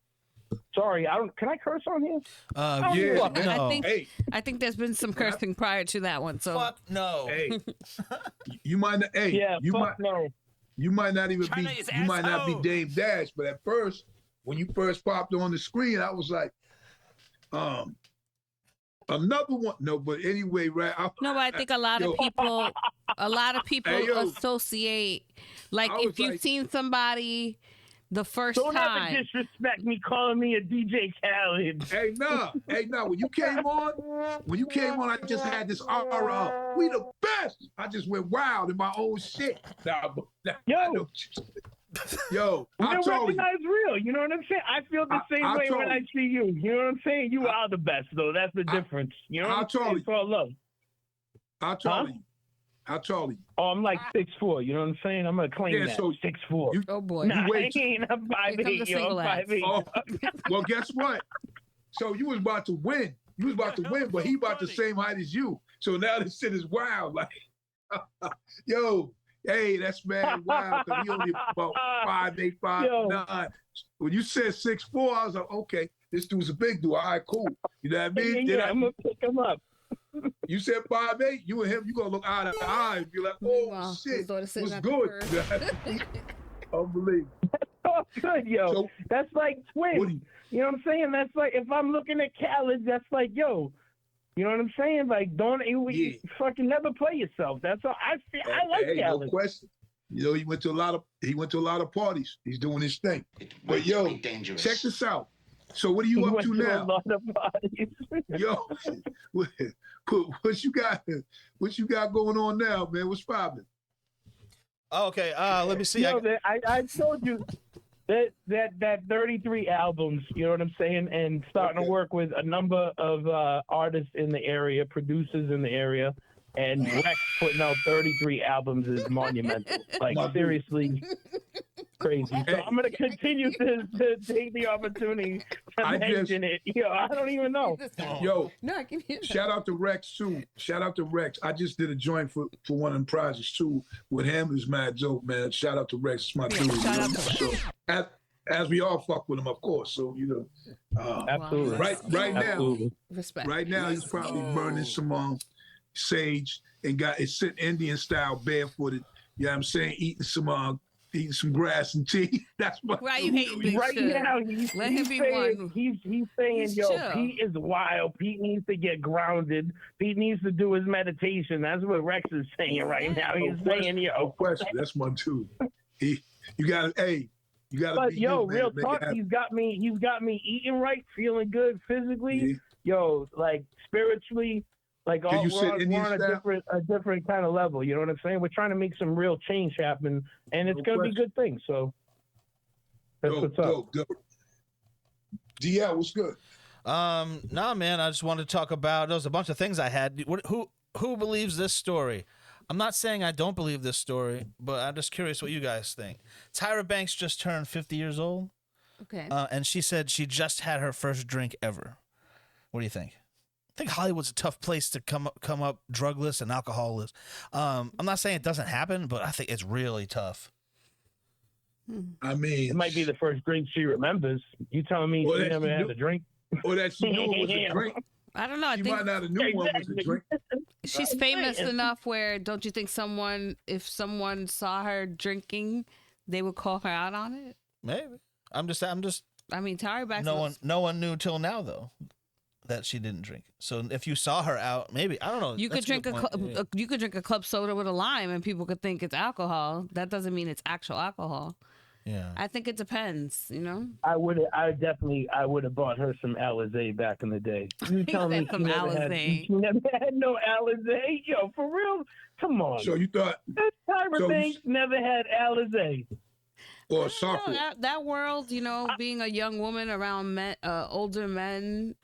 Sorry, Can I curse on here? Yeah, fuck man. no. Hey, I think there's been some cursing prior to that one. So Fuck no. hey, you might not. Hey, yeah, you fuck might. no. You might not even China be. is You might not be asshole. Dame Dash, but at first, when you first popped on the screen, I was like, another one. No, but anyway, right? no, but I think a lot of people Hey, yo. associate, like I was if you've like- seen somebody the first Don't ever time. disrespect me calling me a DJ Khaled. Hey, nah. When you came on, I just had this aura. We the best. I just went wild in my own shit. Yo. Yo, We I don't told you. recognize real. You know what I'm saying? I feel the same I way told when I you. see you. You know what I'm saying? You are the best, though. That's the difference. You know what I I'm saying? told It's all love. I told you. Oh, I'm like 6'4". You know what I'm saying? I'm gonna claim Yeah, that. so 6'4". you- Oh boy. Nah, wait. I ain't. I'm Here comes 5'8". the Yo, single I'm ass. 5'8". Oh, well, guess what? So you was about to win. You was about to win, but he about the same height as you. So now this shit is wild. Like, yo, hey, that's mad wild. Cause he only about 5'8", 5'9". When you said 6'4", I was like, okay, this dude's a big dude. All right, cool. You know what I mean? Yeah, I'm gonna pick him up. You said 5'8", you and him, you gonna look eye to eye and be like, oh Meanwhile, shit, his daughter sitting what's at the good? Unbelievable. Oh, good, yo. So, That's like twins. what do You know what I'm saying? That's like if I'm looking at Khaled, that's like, yo. You know what I'm saying? Like, don't Yeah. fucking never play yourself. That's all. I like hey, no Khaled. question. He went to a lot of parties. He's doing his thing. But yo, dangerous. check this out. So what are you He up went to to a now? lot of parties. Yo, what you got? What you got going on now, man? What's poppin'? Okay, let me see. Yo, I told you that 33 albums, you know what I'm saying, and starting to work with a number of artists in the area, producers in the area, and Rex putting out 33 albums is monumental. Like My dude. seriously crazy. So Hey. I'm gonna continue to take the opportunity to I mention it. Yo, I don't even know. Yo, No, I can hear that. shout out to Rex too. Shout out to Rex. I just did a joint for one of them projects too with him. It's mad dope, man. Shout out to Rex. It's my dude. shout you out know? to So, as we all fuck with him, of course. So Absolutely. right now, Absolutely. Respect. right now he's probably burning some sage and it's sitting Indian style barefooted. You know what I'm saying? Eating some grass and tea. That's what. Why you hating Big Right Suge? now, he's Let him be saying, one. he's saying, He's yo, chill. Pete is wild. Pete needs to get grounded. Pete needs to do his meditation. That's what Rex is saying right now. He's saying, No yo. question. That's my dude. You got to. But be yo, you, man, real to make talk, it happen. he's got me eating right, feeling good physically. Yeah. Yo, like spiritually, Like Can you sit we're Indian on style? a different kind of level. You know what I'm saying? We're trying to make some real change happen, and it's No gonna be question. good things. So that's what's up. Dope. DL, what's good? Nah, man. I just wanted to talk about. There was a bunch of things I had. Who believes this story? I'm not saying I don't believe this story, but I'm just curious what you guys think. Tyra Banks just turned 50 years old. Okay. And she said she just had her first drink ever. What do you think? I think Hollywood's a tough place to come up drugless and alcoholless. I'm not saying it doesn't happen, but I think it's really tough. I mean, It might be the first drink she remembers. You telling me Well, she that never she had knew- a drink? or that she knew it was a drink. I don't know. I She think might not have knew one was a drink. she's I'm famous saying. enough where don't you think if someone saw her drinking, they would call her out on it? Maybe. I'm just. I mean, Tyra Banks. No one knew till now though that she didn't drink. So if you saw her out, maybe I don't know. You could That's a drink good point. Yeah. you could drink a club soda with a lime, and people could think it's alcohol. That doesn't mean it's actual alcohol. Yeah. I think it depends. You know. I would have bought her some Alizé back in the day. You tell me Some Alizé. she never had no Alizé? Yo, for real? Come on. So you thought, Tyra so Banks never had Alizé. or I don't suffer? know, that world, being a young woman around older men,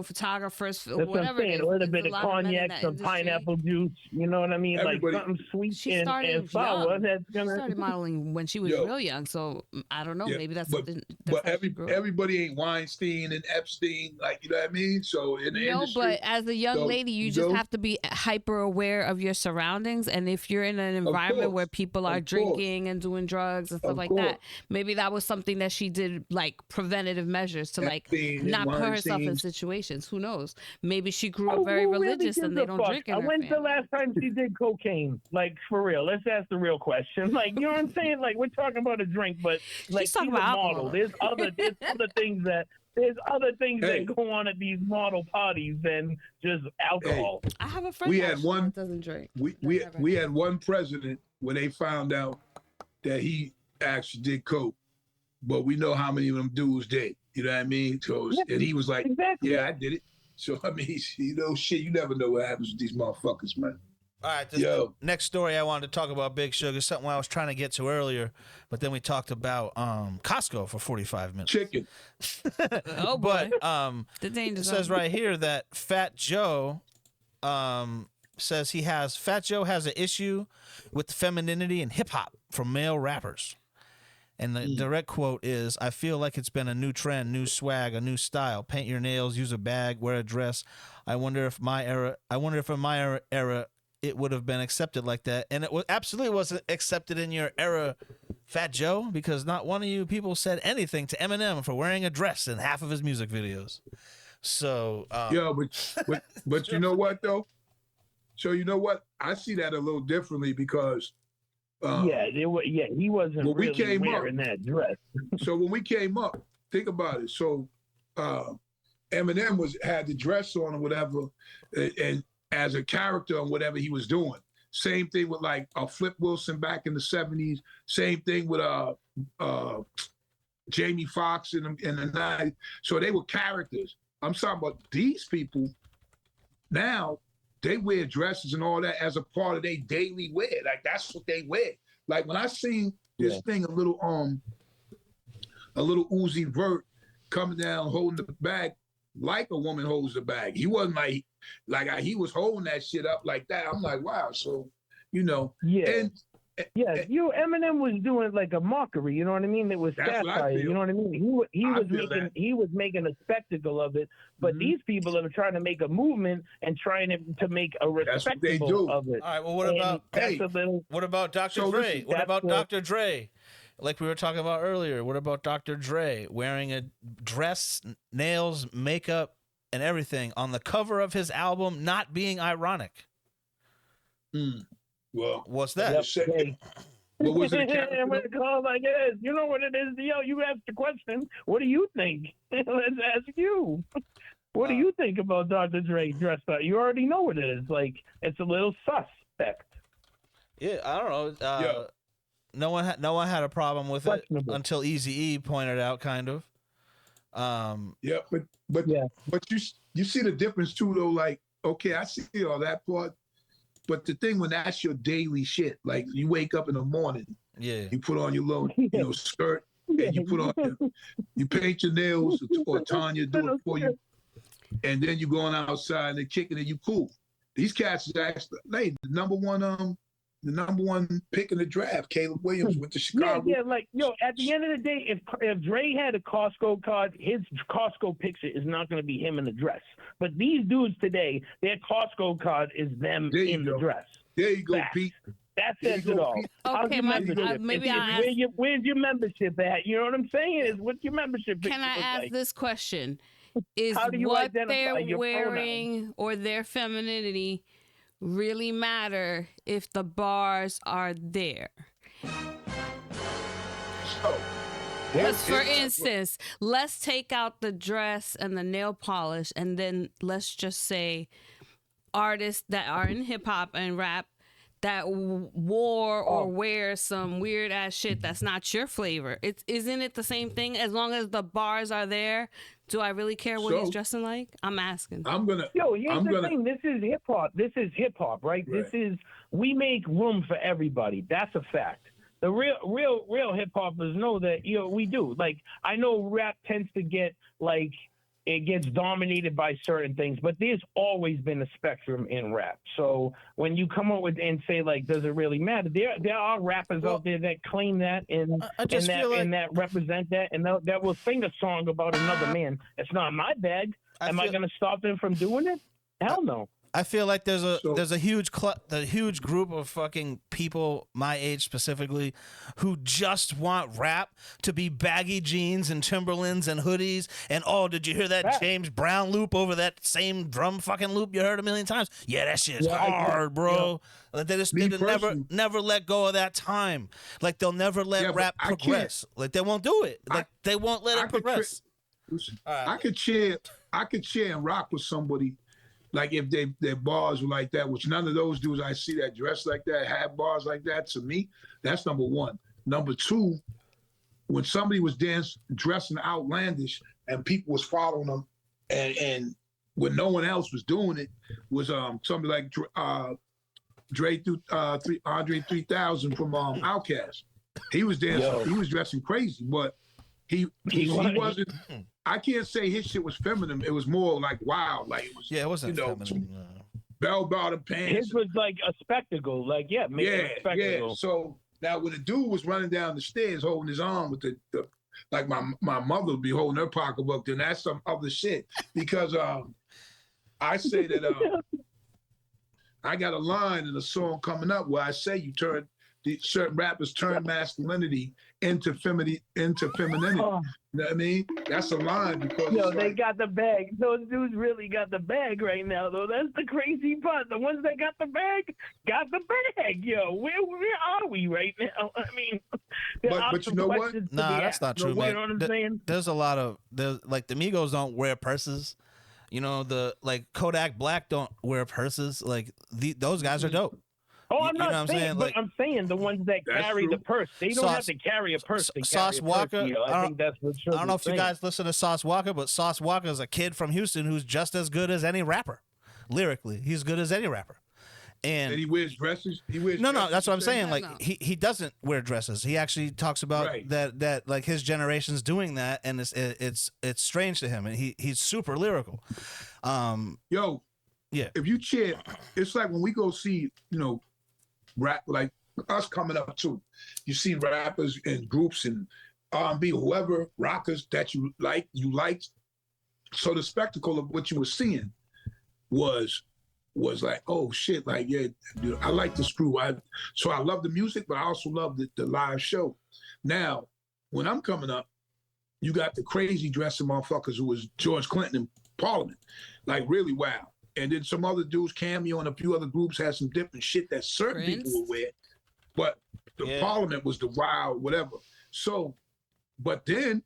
photographers, That's what I'm whatever it saying. is. A little There's bit of lot men in cognac, that some industry. pineapple juice. You know what I mean? Everybody- Like something sweet She and started sour. young. That's She gonna. started modeling when she was Yo. real young, so I don't know. Yeah, Maybe that's but- something. But That's how she grew up. everybody ain't Weinstein and Epstein, like, you know what I mean? So in the No, industry, but as a young so, lady, you you just know? have to be hyper aware of your surroundings. And if you're in an environment course, where people are of course. drinking and doing drugs and stuff Of like course. that, maybe that was something that she did, like preventative measures to like Epstein and not put herself in Weinstein. situations. Who knows? Maybe she grew up Oh, very who really religious and gives they a don't fuck? drink in her When's the family. last time she did cocaine? Like, for real. Let's ask the real question. Like, you know what I'm saying? Like, we're talking about a drink, but like, She's talking she's a about model. alcohol. There's other things that Hey. go on at these model parties than just alcohol. I have a friend We had actually one- that doesn't drink. We had one president when they found out that he actually did coke, but we know how many of them dudes did. You know what I mean? So and he was like, Exactly. "Yeah, I did it." So I mean, shit, you never know what happens with these motherfuckers, man. All right, this Yo. next story I wanted to talk about Big Sugar, something I was trying to get to earlier, but then we talked about Costco for 45 minutes. Chicken. Oh boy, But the danger it zone. says right here that Fat Joe says Fat Joe has an issue with the femininity and hip hop from male rappers. And the direct quote is, "I feel like it's been a new trend, new swag, a new style. Paint your nails, use a bag, wear a dress. I wonder if in my era it would have been accepted like that." And it absolutely wasn't accepted in your era, Fat Joe, because not one of you people said anything to Eminem for wearing a dress in half of his music videos. So But you know what though? So you know what? I see that a little differently because he wasn't when we really came up- wearing that dress. so when we came up, think about it. So Eminem had the dress on or whatever, and as a character on whatever he was doing. Same thing with like Flip Wilson back in the 70s. Same thing with Jamie Foxx in the 90s. So they were characters. I'm talking about these people now. They wear dresses and all that as a part of their daily wear. Like that's what they wear. Like when I seen this thing, a little Uzi Vert coming down holding the bag like a woman holds the bag. He wasn't like he was holding that shit up like that. I'm like, wow. So Eminem was doing like a mockery. You know what I mean? It was That's what I satire. feel. You know what I mean? He was making a spectacle of it. But Mhm. these people are trying to make a movement and trying to make a That's what they respectable do. of it. all right, well, what And about that's a little. What about Dr. So Dre? listen, What that's about what- Dr. Dre? Like we were talking about earlier, what about Dr. Dre wearing a dress, nails, makeup, and everything on the cover of his album, not being ironic? Well, What's that? Yep. Hey, what was it? A character? I'm gonna call like this. You know what it is, Yo. You asked the question. What do you think? Let's ask you. What do you think about Dr. Dre dressed up? You already know what it is. Like it's a little suspect. Yeah, I don't know. Yeah. No one had a problem with it Questionable. until Eazy-E pointed out, kind of. Yeah, but Yeah. you see the difference too though. Like okay, I see all that part. But the thing when that's your daily shit, like you wake up in the morning, Yeah. you put on your little, skirt, and you put on you paint your nails, or Tanya do it for you, and then you going outside and kicking it, you cool. These cats is actually, hey, the number one pick in the draft, Caleb Williams with the Chicago. Yeah, like, at the end of the day, if Dre had a Costco card, his Costco picture is not going to be him in the dress. But these dudes today, their Costco card is them in the dress. There you go, Facts. Pete. That says it all. Okay, maybe I'll ask. Where's your membership at? You know what I'm saying? What's your membership? Can I ask this question? Is How do you what identify they're your wearing pronouns? or their femininity really matter if the bars are there? So, Because, for instance, let's take out the dress and the nail polish, and then let's just say artists that are in hip hop and rap that wore or wear some weird ass shit that's not your flavor. Isn't it the same thing? As long as the bars are there, do I really care what he's dressing like? I'm asking. I'm gonna. Here's the thing. This is hip hop, right? We make room for everybody. That's a fact. The real hip hoppers know that, we do. Like, I know rap tends to get, like, it gets dominated by certain things, but there's always been a spectrum in rap. So when you come up with and say, like, does it really matter? There are rappers out there that claim that and that represent that, and that will sing a song about another man. It's not my bag. Am I going to stop them from doing it? Hell no. I feel like there's a huge group of fucking people my age specifically who just want rap to be baggy jeans and Timberlands and hoodies and did you hear that James Brown loop over that same drum fucking loop you heard a million times? Yeah, that shit's hard, bro. Yeah. Like they never let go of that time. Like they'll never let rap progress. Like they won't do it. Like they won't let it progress. I could cheer and rock with somebody. Like if their bars were like that, which none of those dudes I see that dress like that, have bars like that, to me, that's number one. Number two, when somebody was dressing outlandish and people was following them, and when no one else was doing it, was somebody like Andre 3000 from Outkast. He was dancing, he was dressing crazy, but he wasn't. I can't say his shit was feminine. It was more like wild. Like it was. Yeah, it wasn't feminine. Bell-bottom pants. His was like a spectacle. Like a spectacle. Yeah. So now when the dude was running down the stairs holding his arm with the like my mother would be holding her pocketbook, then that's some other shit. Because I say that I got a line in a song coming up where I say certain rappers turn masculinity into femininity. You know what I mean? That's a line because they got the bag. Those dudes really got the bag right now, though. That's the crazy part. The ones that got the bag got the bag. Where are we right now? I mean, but you know what? Nah, that's not true, man. You know what I'm saying? There's a lot of like the Migos don't wear purses. The like Kodak Black don't wear purses. Like those guys are dope. Oh, I'm not saying, but I'm saying the ones that carry the purse. They don't have to carry a purse. Sauce Walker. I think that's what I don't know if you guys listen to Sauce Walker, but Sauce Walker is a kid from Houston who's just as good as any rapper. Lyrically, he's good as any rapper. And he wears dresses. No, that's what I'm saying. Like he doesn't wear dresses. He actually talks about that like his generation's doing that, and it's strange to him, and he's super lyrical. Yeah. If you cheer, it's like when we go see rap, like us coming up too. You see rappers and groups and R&B, whoever, rockers that you liked. So the spectacle of what you were seeing was like, oh shit, like, yeah, dude, I like this crew. So I love the music, but I also love the live show. Now, when I'm coming up, you got the crazy dressing motherfuckers who was George Clinton in Parliament, like really wild. And then some other dudes, Cameo and a few other groups had some different shit that certain people would wear. But the Parliament was the wild, whatever. So, but then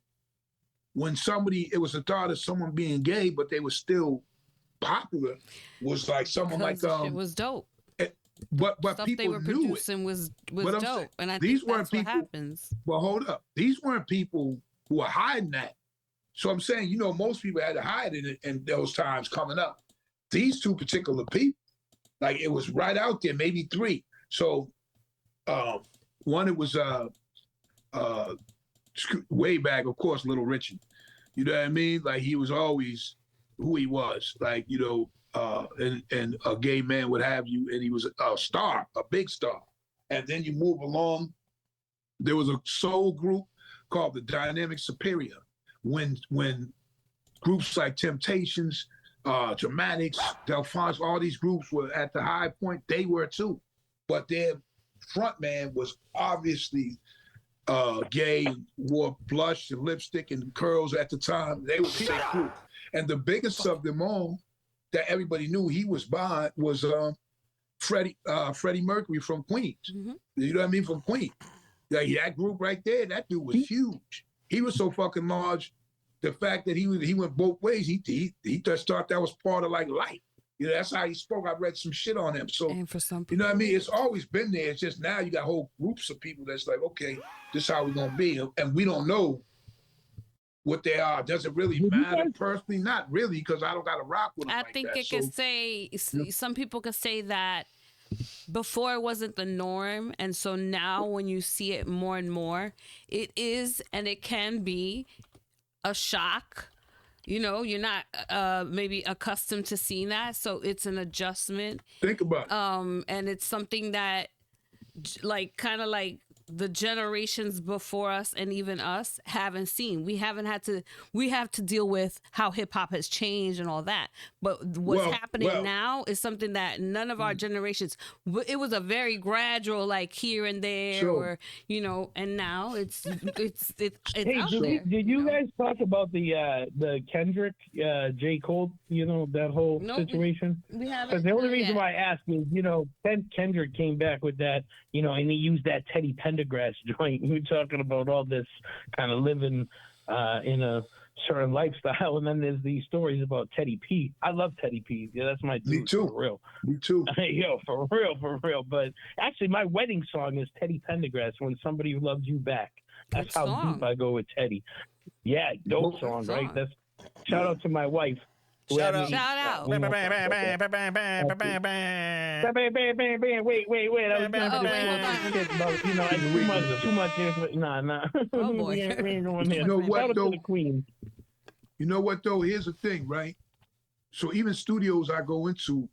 when it was the thought of someone being gay, but they were still popular, was like someone like it was dope. But stuff people they were knew producing was dope, and I these think that's what happens. Well, hold up, these weren't people who were hiding that. So I'm saying, most people had to hide it in those times coming up. these two particular people, like it was right out there, maybe three. So one, it was way back, of course, Little Richard. You know what I mean? Like he was always who he was, like, you know, and a gay man would have you, and he was a star, a big star. And then you move along, there was a soul group called the Dynamic Superior. When groups like Temptations, Dramatics, Delphonics, all these groups were at the high point, they were too. But their front man was obviously gay, wore blush and lipstick and curls at the time. They were the same group. And the biggest of them all that everybody knew he was by was Freddie Mercury from Queens. Mm-hmm. You know what I mean? From Queens. Like that group right there, that dude was huge. He was so fucking large. The fact that he went both ways, he just thought that was part of like life. You know, that's how he spoke. I read some shit on him. So, and for some people, you know what I mean? It's always been there. It's just now you got whole groups of people that's like, okay, this is how we're going to be. And we don't know what they are. Does it really matter personally? Not really, because I don't got to rock with them I like think that. it could say, some people could say that before it wasn't the norm. And so now when you see it more and more, it is, and it can be a shock. You know, you're not maybe accustomed to seeing that, so it's an adjustment. Think about it. And it's something that, like, kind of like the generations before us and even us haven't seen. We have to deal with how hip hop has changed and all that. But what's happening now is something that none of our generations. It was a very gradual, like here and there, or you know. And now it's hey, out there. Did you guys talk about the Kendrick J. Cole? You know, that whole situation. We haven't. Because the only reason why I asked is, you know, Kendrick came back with that, you know, and he used that Teddy Pendergrass joint. We're talking about all this kind of living in a certain lifestyle, and then there's these stories about Teddy P. I love Teddy P. Yeah, that's my dude. Me too. For real. Me too. Yo, for real. But actually, my wedding song is Teddy Pendergrass, When Somebody Loves You Back. That's how deep I go with Teddy. Yeah, dope song, right? That's shout out to my wife. Shout out. Wait. I was you know, too much info. Nah. Oh boy. You know what though? You know what though? Here's the thing, right? So even studios I go into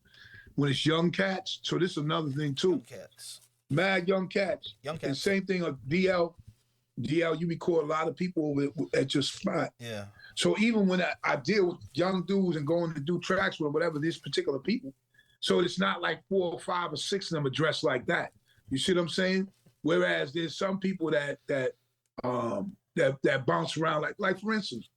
when it's young cats. So this is another thing too. Young cats. Mad young cats. And same thing of DL. DL, you record a lot of people at your spot. Yeah. So even when I deal with young dudes and going to do tracks with whatever these particular people, so it's not like 4 or 5 or 6 of them are dressed like that. You see what I'm saying? Whereas there's some people that bounce around like for instance,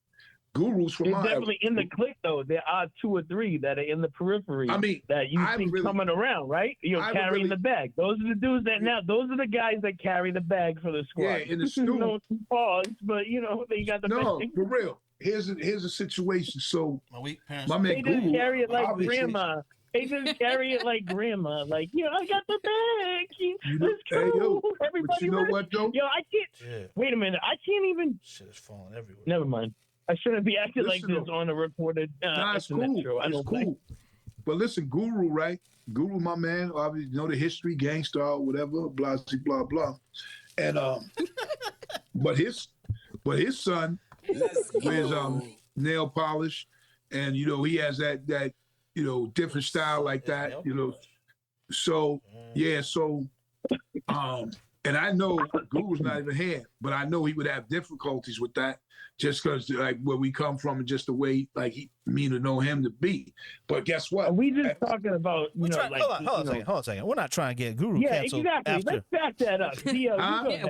gurus from my definitely in the clique though. There are 2 or 3 that are in the periphery. I mean, that you see coming around, right? You're carrying the bag. Those are the dudes that now. Those are the guys that carry the bag for the squad. Yeah, in the studio. No pause, but you know they got the. No, for real. Here's a situation. So my man they just Guru, carry it like grandma. They just carry it like grandma. Like, you know, I got the bag. Let's go. Everybody, you know what though? Yo, I can't. Yeah. Wait a minute. I can't even. Shit is falling everywhere. Never mind. I shouldn't be acting like this on a recorded. It's cool. Show. It's cool. But listen, Guru, right? Guru, my man, obviously know the history, gangsta, whatever, blah, blah, blah. And but his son wears nail polish, and you know he has that you know different style like that, you know. So yeah, so and I know Guru's not even here, but I know he would have difficulties with that just because like where we come from and just the way like me to know him to be. But guess what? Are we just talking about like hold on a second. We're not trying to get Guru canceled. Yeah, exactly. After. Let's back that up.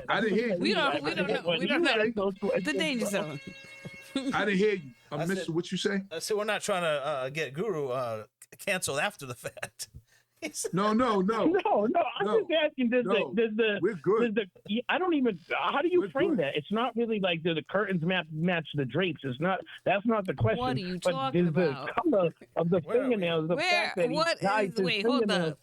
I didn't hear you. We don't know. The danger zone. I didn't hear you. I missed what you say. I said we're not trying to get Guru canceled after the fact. No. I'm just asking. We're good. I don't even. How do you frame that? It's not really like the curtains match the drapes. It's not. That's not the question. What are you talking about? The color of the fingernails. The fact that he dyes his fingernails.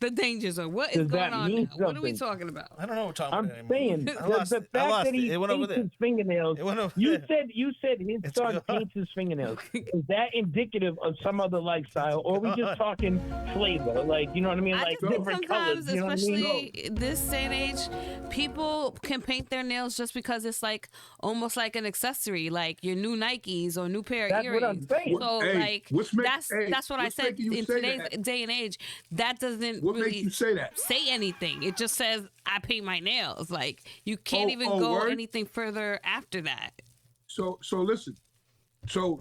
The danger zone. What is Does going that on mean now? What are we something? talking about? I don't know what we're talking I'm about anymore. saying I lost the it. I fact lost that it. he It went over paints there. his fingernails. It went over You there. said his It's son gone. paints his fingernails. Is that indicative of some other lifestyle, or are we gone. just talking flavor? Like, you know what I mean? I Like just think different colors. sometimes, You know what I mean? especially this day and age, people can paint their nails just because it's like almost like an accessory, like your new Nikes or new pair of That's what I'm earrings. saying. So Hey, like that's what I what's said. making you In say today's that? day and age, that doesn't What really makes you say that? say anything. It just says I paint my nails. Like you can't even Oh, go word? anything further after that. So listen. So,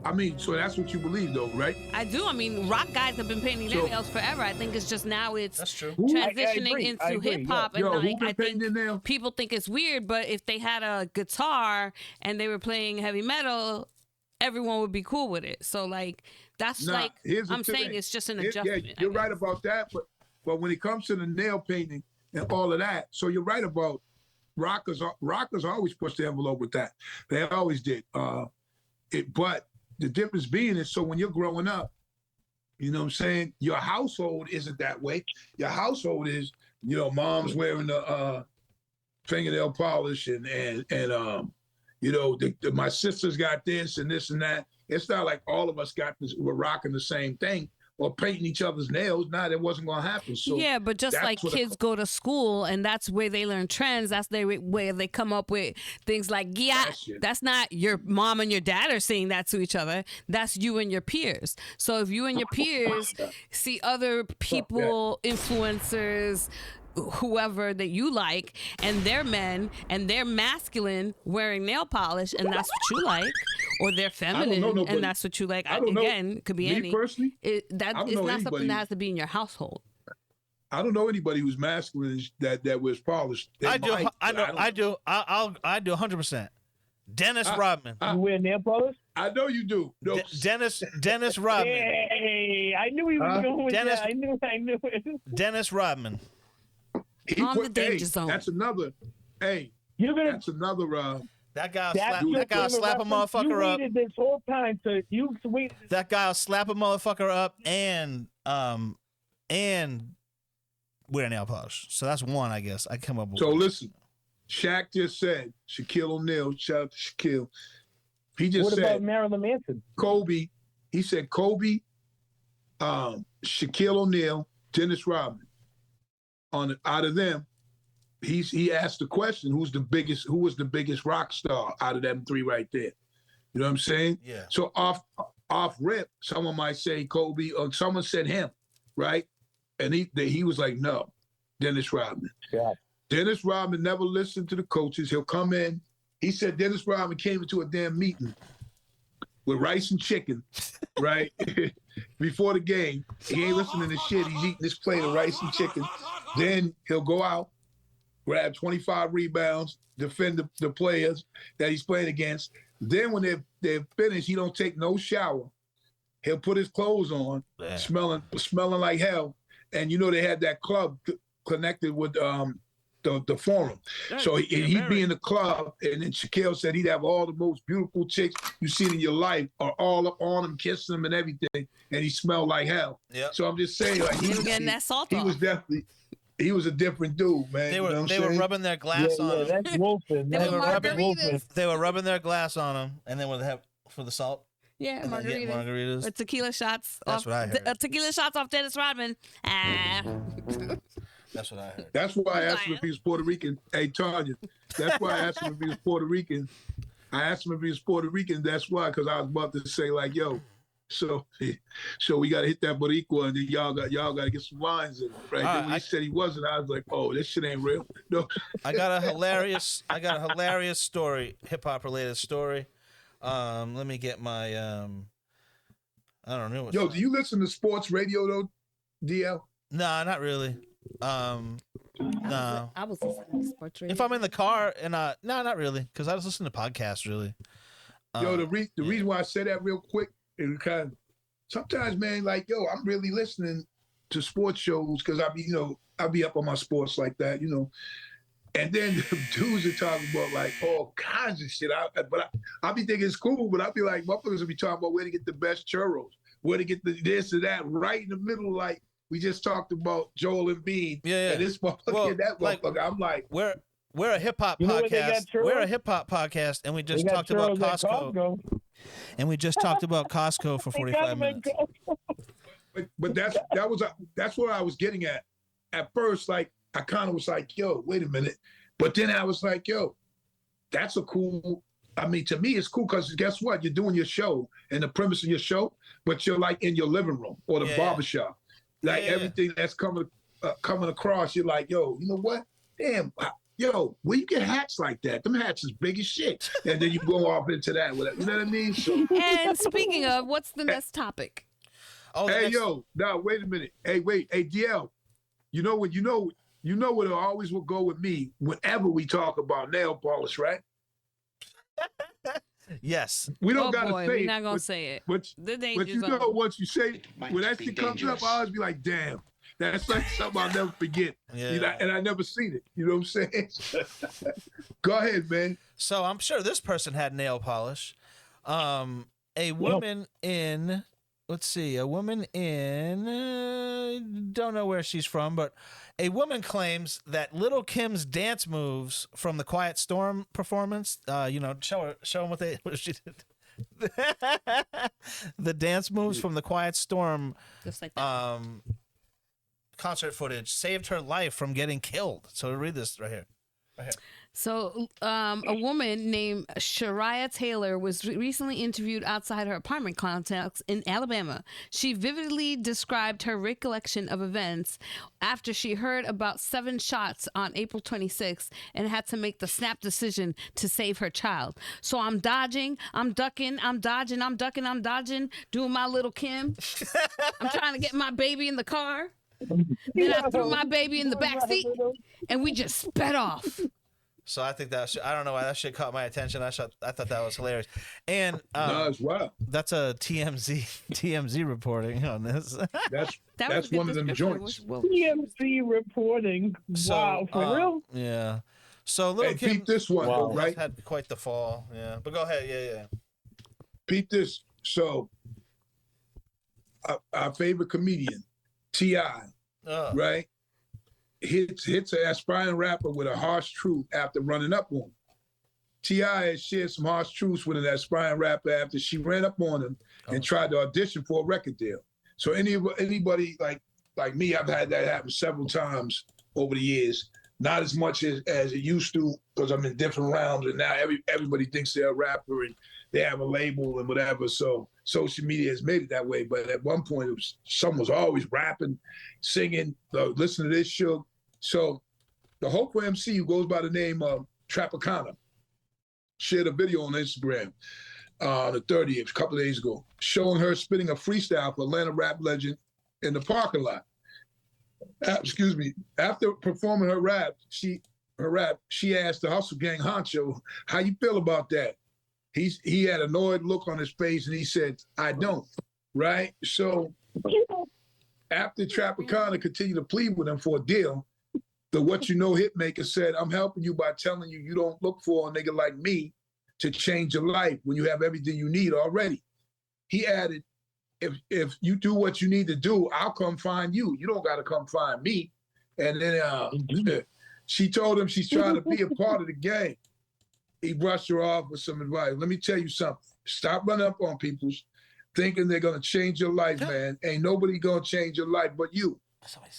I mean, so that's what you believe, though, right? I do. I mean, rock guys have been painting their So- nails forever. I think it's just now it's That's true. transitioning I into agree, hip hop, yeah. and Yo, who like been I painting think their nails? people think it's weird. But if they had a guitar and they were playing heavy metal, everyone would be cool with it. So like that's Nah, like here's the I'm saying thing. it's just an Yeah, adjustment. you're I guess. right about that, but when it comes to the nail painting and all of that, so you're right about rockers. Rockers always push the envelope with that. They always did. But the difference being is, so when you're growing up, you know what I'm saying, your household isn't that way. Your household is, you know, mom's wearing the fingernail polish and you know, my sister's got this and this and that. It's not like all of us got this, we're rocking the same thing or painting each other's nails. Nah, that wasn't gonna happen. So yeah, but just that's like what kids go to school and that's where they learn trends. That's where they come up with things like, yeah, That shit. that's not your mom and your dad are saying that to each other. That's you and your peers. So if you and your peers see other people, influencers, whoever that you like, and they're men and they're masculine wearing nail polish and that's what you like, or they're feminine nobody. and that's what you like. I don't know. Again, it could be Me any. personally, It's I don't not know something anybody. that has to be in your household. I don't know anybody who's masculine that wears polish. They I do. might, I but know. don't- I do. I do 100%. Dennis Rodman. You wear nail polish? I know you do. No, Dennis Rodman. Hey, I knew he was going with Dennis- that. I knew it. Dennis Rodman. On the danger zone. That's another. Hey, You're gonna. that's another. That guy. That's your That guy frame of slap a reference? motherfucker You up. waited this whole time to you waited. That guy'll slap a motherfucker up and wear nail polish. So that's one, I guess. I come up with. So listen, Shaq just said Shaquille O'Neal. Shout out to Shaquille. He just What said about Marilyn Manson? Kobe. He said Kobe, Shaquille O'Neal, Dennis Rodman. Out of them, he asked the question, who was the biggest rock star out of them three right there? You know what I'm saying? Yeah. So off rip, someone might say Kobe, or someone said him, right? And he was like, no, Dennis Rodman. Yeah. Dennis Rodman never listened to the coaches. He'll come in. He said Dennis Rodman came into a damn meeting with rice and chicken, right? Before the game. He ain't listening to shit. He's eating this plate of rice and chicken. Then he'll go out, grab 25 rebounds, defend the players that he's playing against. Then when they're finished, he don't take no shower. He'll put his clothes on, smelling like hell. And you know they had that club connected with the forum. So he'd be in the club, and then Shaquille said he'd have all the most beautiful chicks you've seen in your life are all up on him, kissing him and everything, and he smelled like hell. Yep. So I'm just saying, like They were getting that salt off. He was a different dude, man. They you were know what they I'm were saying? rubbing their glass on him. That's Wolfen. They That's were margaritas. Wolfen. They were rubbing their glass on him, and then when they have for the salt, Yeah, and then get margaritas. margaritas. With tequila shots. That's off, what I heard. Tequila shots off Dennis Rodman. That's what I heard. That's why I asked him if he was Puerto Rican. Hey, Tanya, that's why I asked him if he was Puerto Rican. I asked him if he was Puerto Rican. That's why, because I was about to say, like, yo, so we got to hit that Boricua, and then y'all got to get some lines in, right? Then when he said he wasn't, I was like, oh, this shit ain't real. No. I got a hilarious story, hip hop related story. Let me get my I don't know. Yo, do you listen to sports radio though, DL? Nah, not really. No. I was listening to sports radio. If I'm in the car and no, not really, because I just listen to podcasts really. Yo, the reason why I say that real quick is because sometimes, man, like, yo, I'm really listening to sports shows because I'll be up on my sports like that, you know. And then the dudes are talking about like all kinds of shit. I'll be thinking it's cool, but I'll be like, motherfuckers will be talking about where to get the best churros, where to get this or that, right in the middle, like we just talked about Joel Embiid. Yeah. And this motherfucker, Well, that motherfucker. I'm like, we're a hip hop You know where they got podcast. churros? We're a hip hop podcast, and we just They got talked about churros at Costco. And we just talked about Costco for They 45 got them at minutes. Costco. but that's what I was getting at. At first, like I kind of was like, yo, wait a minute. But then I was like, yo, that's a cool. I mean, to me, it's cool because guess what? You're doing your show and the premise of your show, but you're like in your living room or the barbershop. Like everything that's coming across, you're like, yo, you know what? Damn, yo, where you get hats like that? Them hats is big as shit. And then you go off into that. You know what I mean? So, And speaking of, what's the next topic? Oh, hey, yo, now wait a minute. Hey, wait, hey, DL. You know what? You know what? It always will go with me whenever we talk about nail polish, right? Yes. We don't gotta boy, say we're it. not gonna say it. But The you danger know, zone. once you say when that shit comes up, I always be like, damn, that's like something I'll never forget. Yeah. You know, and I never seen it. You know what I'm saying? Go ahead, man. So I'm sure this person had nail polish. A woman in, let's see, a woman in, don't know where she's from, but a woman claims that Lil Kim's dance moves from the Quiet Storm performance, show them what she did. The dance moves from the Quiet Storm Just like that. concert footage saved her life from getting killed. So read this right here. So, a woman named Shariah Taylor was recently interviewed outside her apartment complex in Alabama. She vividly described her recollection of events after she heard about 7 shots on April 26th and had to make the snap decision to save her child. So I'm dodging, I'm ducking, I'm dodging, I'm ducking, I'm dodging, doing my little Kim. I'm trying to get my baby in the car. Then I threw my baby in the back seat and we just sped off. So I think I don't know why that shit caught my attention. I thought that was hilarious. And No, it's wild. that's a TMZ reporting on this. That's one of them joints. TMZ reporting. So, Wow, for real? Yeah. So Lil Hey, Kim peep this one, though, right? had quite the fall. Yeah. But go ahead. Yeah. Peep this. So, our favorite comedian, T.I., right? Hits an aspiring rapper with a harsh truth after running up on him. T.I. has shared some harsh truths with an aspiring rapper after she ran up on him and tried to audition for a record deal. So anybody like me, I've had that happen several times over the years. Not as much as it used to because I'm in different realms and now everybody thinks they're a rapper and they have a label and whatever. So social media has made it that way. But at one point, someone was always rapping, singing, listen to this show. So the Hopeful MC, who goes by the name of Tropicana, shared a video on Instagram on the 30th, a couple of days ago, showing her spitting a freestyle for Atlanta rap legend in the parking lot. Excuse me. After performing her rap, she asked the Hustle Gang honcho, "How you feel about that?" He had an annoyed look on his face, and he said, "I don't." Right. So after Tropicana continued to plead with him for a deal, the What You Know hitmaker said, "I'm helping you by telling you you don't look for a nigga like me to change your life when you have everything you need already." He added, if you do what you need to do, I'll come find you. You don't got to come find me. And then she told him she's trying to be a part of the game. He brushed her off with some advice. Let me tell you something. Stop running up on people thinking they're going to change your life, man. Ain't nobody going to change your life but you.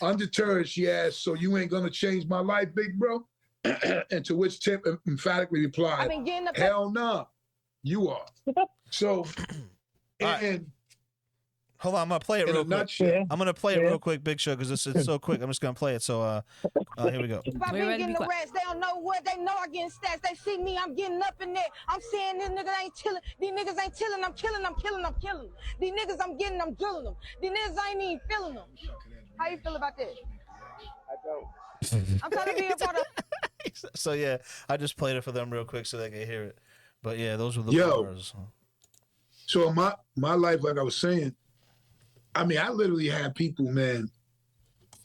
Undeterred, she asked, "So you ain't going to change my life, big bro?" And to which Tip emphatically replied, "Hell nah, you are." So, and hold on, I'm gonna play it in real a quick. nutshell, I'm gonna play it real quick, Big Show, because it's so quick. I'm just gonna play it. So here we go. If I been getting the rats, they don't know what they know. I getting stats. They see me, I'm getting up in there. I'm saying this nigga ain't chilling. These niggas ain't chilling. I'm killing. These niggas I'm getting, I'm drilling them. These niggas I ain't even feeling them. How you feel about that? I don't. I'm trying to be a part of. So yeah, I just played it for them real quick so they can hear it. But yeah, those were the bars. So in my life, like I was saying, I mean, I literally had people, man,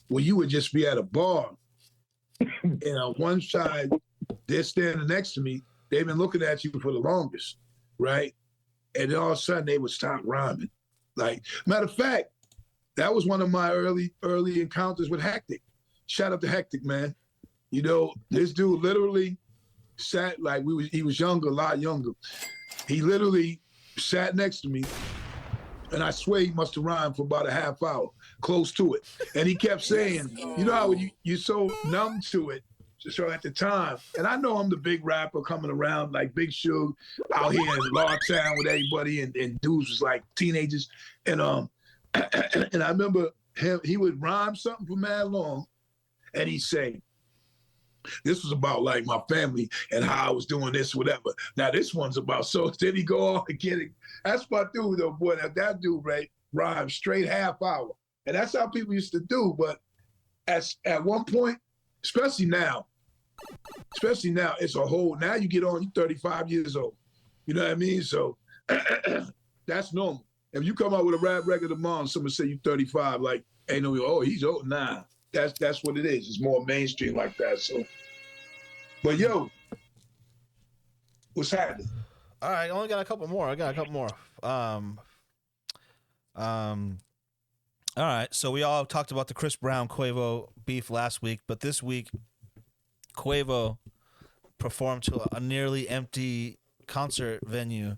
where you would just be at a bar, and on one side, they're standing next to me. They've been looking at you for the longest, right? And then all of a sudden, they would stop rhyming. Like, matter of fact, that was one of my early encounters with Hectic. Shout out to Hectic, man. You know, this dude literally sat like he was younger, a lot younger. He literally sat next to me, and I swear he must have rhymed for about a half hour, close to it. And he kept saying, you know how you're so numb to it. So at the time, and I know I'm the big rapper coming around like Big Suge out here in Lawtown with everybody, and dudes was like teenagers. And and I remember he would rhyme something for mad long, and he'd say, this was about like my family and how I was doing this, whatever. Now this one's about so. Then he go on and get it. That's my dude though, boy. Now that dude, right, rhymes straight half hour, and that's how people used to do. But at one point, especially now, it's a whole. Now you get on, you're 35 years old. You know what I mean? So that's normal. If you come out with a rap record tomorrow and someone say you're 35, like ain't no, oh, he's old. Nah, that's what it is. It's more mainstream like that. So, but yo, what's happening? All right, I only got a couple more. All right, so we all talked about the Chris Brown Quavo beef last week, but this week Quavo performed to a nearly empty concert venue,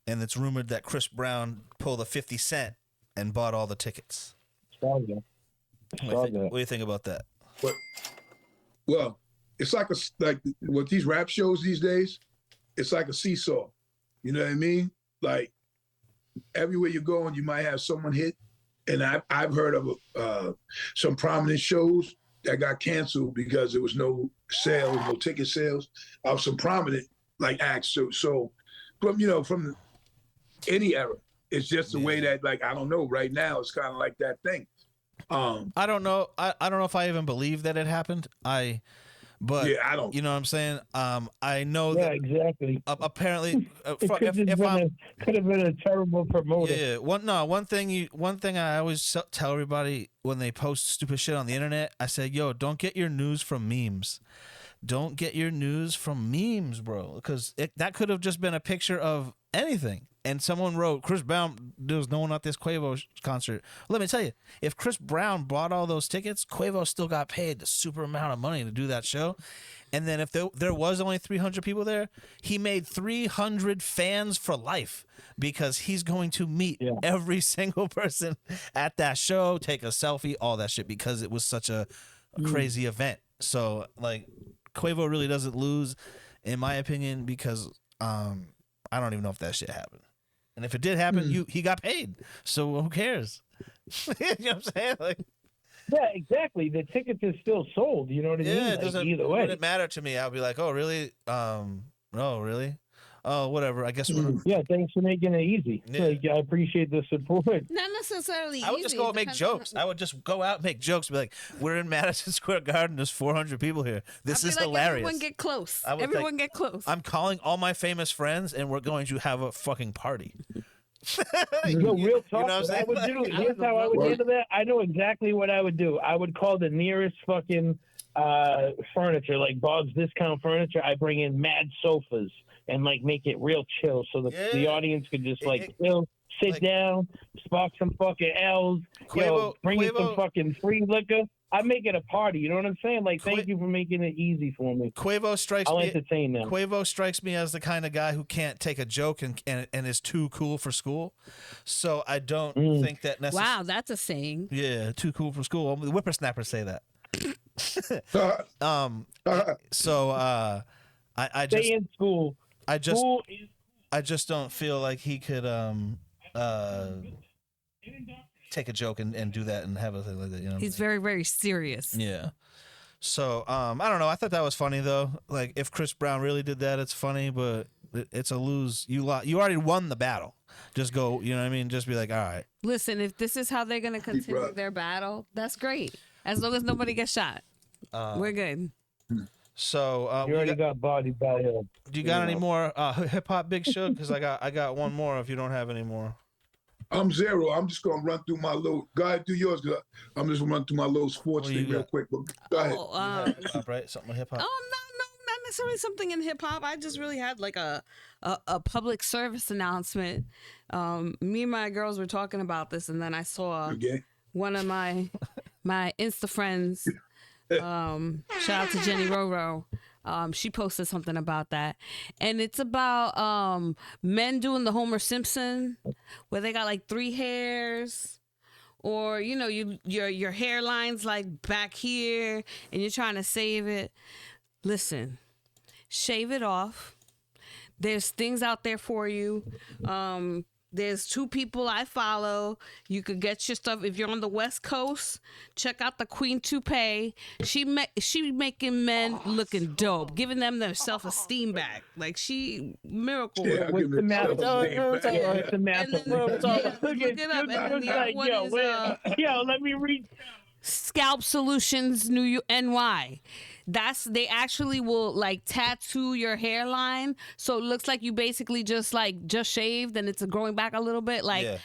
and it's rumored that Chris Brown pulled a 50 Cent and bought all the tickets. What do you think about that? Well, it's like with these rap shows these days, it's like a seesaw. You know what I mean? Like everywhere you go, and you might have someone hit. And I've heard of some prominent shows that got canceled because there was no sales, no ticket sales of some prominent like acts. So from any era, it's just the way that, like, I don't know. Right now, it's kind of like that thing. I don't know. I don't know if I even believe that it happened. But yeah, I don't. You know what I'm saying? I know that exactly. Apparently, could have been a terrible promoter. Yeah. One thing I always tell everybody when they post stupid shit on the internet, I say, yo, don't get your news from memes. Don't get your news from memes, bro, because that could have just been a picture of anything. And someone wrote, Chris Brown, there's no one at this Quavo concert. Let me tell you, if Chris Brown bought all those tickets, Quavo still got paid the super amount of money to do that show. And then if there was only 300 people there, he made 300 fans for life because he's going to meet every single person at that show, take a selfie, all that shit, because it was such a crazy event. So, like, Quavo really doesn't lose, in my opinion, because I don't even know if that shit happened. And if it did happen, he got paid. So who cares? You know what I'm saying? Like, yeah, exactly. The tickets are still sold. You know what I mean? It doesn't, either way. It wouldn't matter to me. I'll be like, oh, really? No, really? Oh, whatever. I guess we're... Yeah, thanks for making it easy. Yeah. Like, I appreciate the support. Not necessarily I would just go and make jokes. I would just go out and make jokes. Be like, we're in Madison Square Garden. There's 400 people here. This is hilarious. Everyone get close. Everyone get close. I'm calling all my famous friends, and we're going to have a fucking party. Yo, real talk. You know what I would do. Here's how I would handle that. I know exactly what I would do. I would call the nearest fucking furniture, like Bob's Discount Furniture. I bring in mad sofas and like make it real chill, so the audience could just chill, sit down, spark some fucking L's, bring in some fucking free liquor. I make it a party. You know what I'm saying? Like, thank you for making it easy for me. I'll entertain them. Quavo strikes me as the kind of guy who can't take a joke and is too cool for school. So I don't think that necessarily. Wow, that's a saying. Yeah, too cool for school. The whippersnappers say that. So I just stay in school. I just don't feel like he could take a joke and do that and have a thing like that. You know, he's very, very serious. Yeah. So I don't know. I thought that was funny though. Like, if Chris Brown really did that, it's funny, but it's a lose. You already won the battle. Just go. You know what I mean? Just be like, all right. Listen, if this is how they're gonna continue their battle, that's great. As long as nobody gets shot, we're good. So you already got bodied by him. Do you got any more hip hop, Big Shug? Because I got one more. If you don't have any more, I'm zero. I'm just gonna run through my little. Go ahead, do yours. I'm just gonna run through my little sports thing real quick. But go ahead. Hip hop, right? Something with hip hop. Oh no, not necessarily something in hip hop. I just really had like a public service announcement. Me and my girls were talking about this, and then I saw one of my Insta friends, shout out to Jenny Roro. She posted something about that, and it's about men doing the Homer Simpson, where they got like 3 hairs, or you know, your hairline's like back here, and you're trying to save it. Listen, shave it off. There's things out there for you. There's 2 people I follow. You could get your stuff if you're on the West Coast. Check out the Queen Toupee. She making men looking dope, giving them their self-esteem back. Like she miracle. Yeah, What's the matter? What's the matter? Look it up. And then the other one is yo, let me read. Scalp Solutions NY. They actually will like tattoo your hairline, so it looks like you basically just shaved and it's growing back a little bit. Like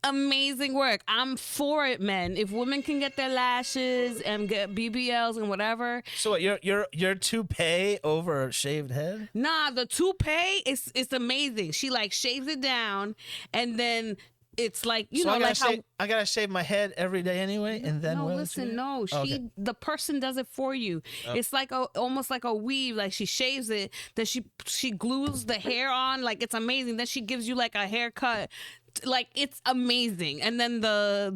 amazing work. I'm for it, men. If women can get their lashes and get BBLs and whatever. So what, your toupee over shaved head? Nah, the toupee is amazing. She like shaves it down and then it's like I gotta shave my head every day anyway, and then the person does it for you. It's like almost like a weave. Like she shaves it, then she glues the hair on. Like it's amazing. Then she gives you like a haircut. Like it's amazing. And then the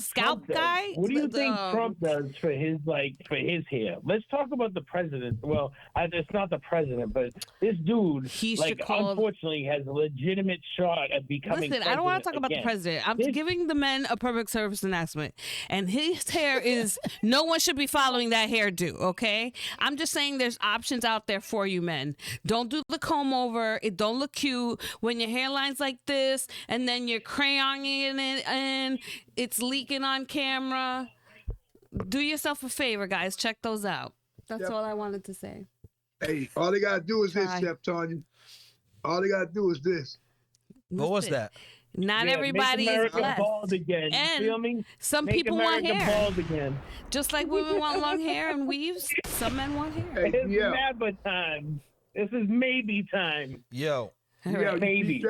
scalp guy. What do you think Trump does for his hair? Let's talk about the president. Well, it's not the president, but this dude, unfortunately, has a legitimate shot at becoming. Listen, I don't want to talk about the president. I'm giving the men a public service announcement, and his hair is no one should be following that hairdo. Okay, I'm just saying there's options out there for you, men. Don't do the comb over. It don't look cute when your hairline's like this and then you're crayoning it and it's leaking on camera. Do yourself a favor, guys. Check those out. That's all I wanted to say. Hey, all they gotta do is this, Chef Tanya. All they gotta do is this. What was that? Not everybody is blessed. Bald again. And you feel me? Some people want hair. Bald again. Just like women want long hair and weaves, some men want hair. Hey, it's never time. This is maybe time. Yo. Maybe.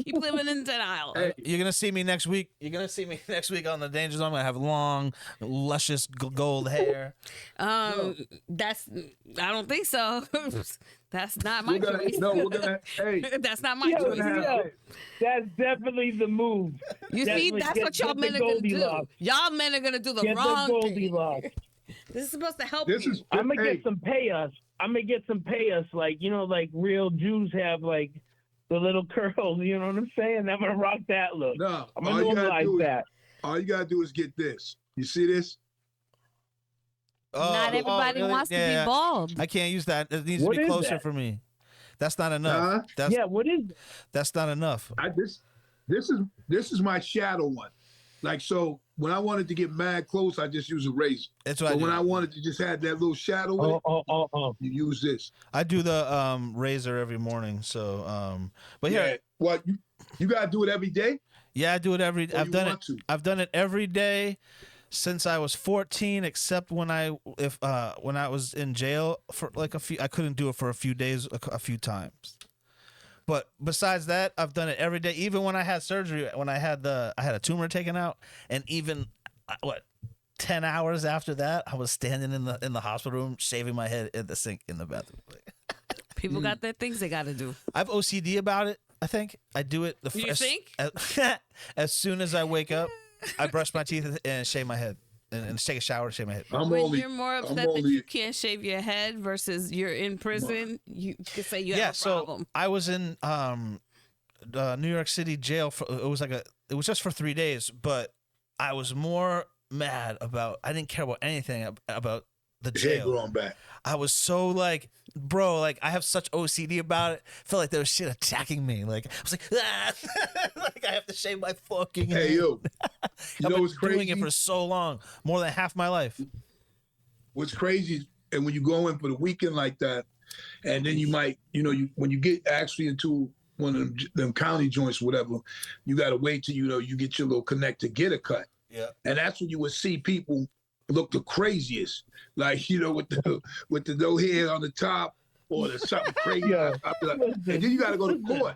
Keep living in denial. Hey, you're gonna see me next week. You're gonna see me next week on the Danger Zone. I'm gonna have long, luscious gold hair. I don't think so. That's not my choice. We're gonna. Hey, that's not my choice. That's definitely the move. You see, that's what y'all men are gonna do. Y'all men are gonna do the wrong thing. This is supposed to help you. I'm gonna get some pay us. Like like real Jews have like the little curls. You know what I'm saying? I'm gonna rock that look. No, I'm gonna normalize that. All you gotta do is get this. You see this? Not everybody wants to be bald. I can't use that. It needs to be closer for me. That's not enough. What is it? That's not enough. This is my shadow one. Like, so when I wanted to get mad close, I just use a razor. That's what I do. When I wanted to just have that little shadow, you use this. I do the razor every morning. So, but here, what you gotta do it every day? Yeah, I do it every. I've done it every day since I was 14, except when I was in jail for like a few. I couldn't do it for a few days, a few times. But besides that, I've done it every day. Even when I had surgery, when I had a tumor taken out, and even 10 hours after that, I was standing in the hospital room shaving my head at the sink in the bathroom. People got their things they got to do. I have OCD about it. I think I do it. As soon as I wake up, I brush my teeth and shave my head. And take a shower, shave my head. You're more upset that you can't shave your head versus you're in prison, you could say you have a problem. So I was in New York City jail for it was just for 3 days, but I was more mad about. I didn't care about anything about the jail. Hair growing back. I was so like, bro, like I have such OCD about it. I felt like there was shit attacking me. Like I was like, like I have to shave my fucking head. Hey yo, you know what's crazy? Doing it for so long, more than half my life. What's crazy, and when you go in for the weekend like that, and then you might, when you get actually into one of them county joints, or whatever, you got to wait till you get your little connect to get a cut. Yeah, and that's when you would see people look the craziest, like with the no hair on the top or the something crazy. And then you got to go to court.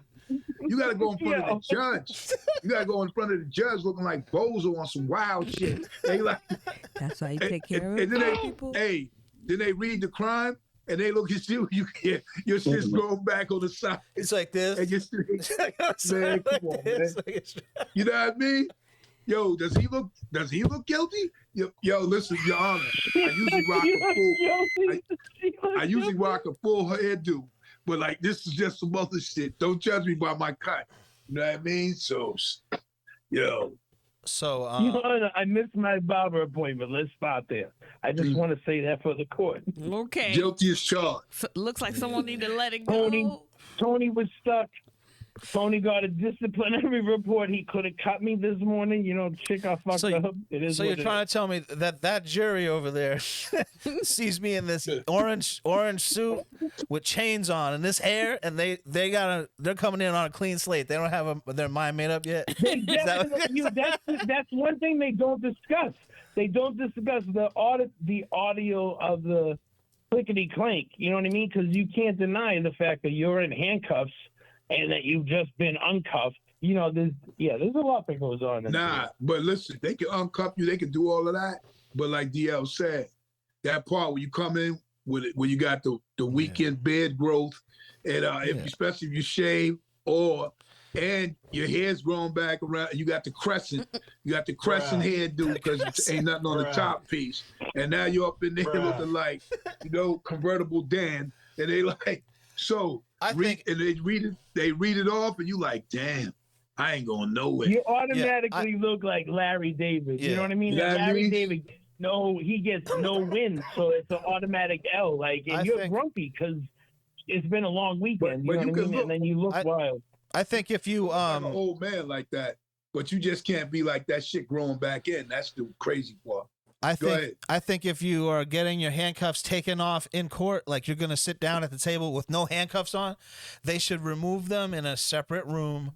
You gotta go in front of the judge. You gotta go in front of the judge looking like Bozo on some wild shit. They like, That's why you take care and then of people. Then they read the crime and they look at you. Your shit's going back on the side. It's like this. And you're man, come on, man. You know what I mean? Yo, does he look guilty? Yo, listen, Your Honor. I usually rock a full hairdo, but like this is just some other shit. Don't judge me by my cut. You know what I mean? So, yo. So, I missed my barber appointment. Let's stop there. I just want to say that for the court. Okay. Guilty as charged. So, looks like someone need to let it go. Tony was stuck. Tony got a disciplinary report. He could have cut me this morning. You know, chick I fucked up. It is. So you're trying to tell me that jury over there sees me in this orange suit with chains on and this hair, and they're coming in on a clean slate. They don't have their mind made up yet. That's one thing they don't discuss. They don't discuss the audio of the clickety clank. You know what I mean? Because you can't deny the fact that you're in handcuffs and that you've just been uncuffed. You know, there's a lot that goes on. But listen, they can uncuff you, they can do all of that. But like DL said, that part where you come in with it, when you got the weekend beard growth, and especially if you shave and your hair's growing back around, you got the crescent hairdo because ain't nothing on the top piece, and now you're up in there looking like, convertible Dan, and they like so. And they read it off, and you like, damn, I ain't going nowhere. You automatically look like Larry David. You know what I mean? Larry David, he gets no win, so it's an automatic L. Like, and you're grumpy because it's been a long weekend. You know what I mean? And then you look wild. I think if you like an old man like that, but you just can't be like that shit growing back in. That's the crazy part. I think if you are getting your handcuffs taken off in court, like you're going to sit down at the table with no handcuffs on, they should remove them in a separate room.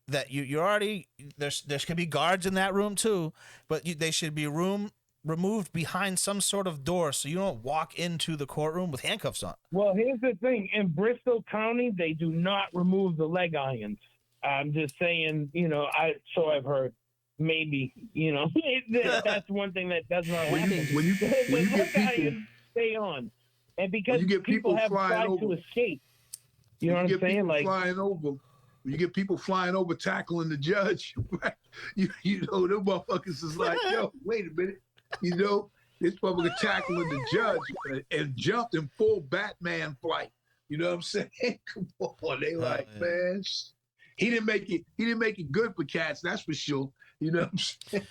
That you already there could be guards in that room too, but they should be removed behind some sort of door so you don't walk into the courtroom with handcuffs on. Well, here's the thing: in Bristol County, they do not remove the leg irons. I'm just saying, I've heard. Maybe, that's one thing that does not happen. When you get people stay on, and because people have tried to escape, you know what I'm saying? Like flying over, when you get people flying over tackling the judge, them motherfuckers is like, yo, wait a minute, this motherfucker tackling the judge and jumped in full Batman flight. You know what I'm saying? Come on, they man, he didn't make it good for cats, that's for sure. You know what I'm saying?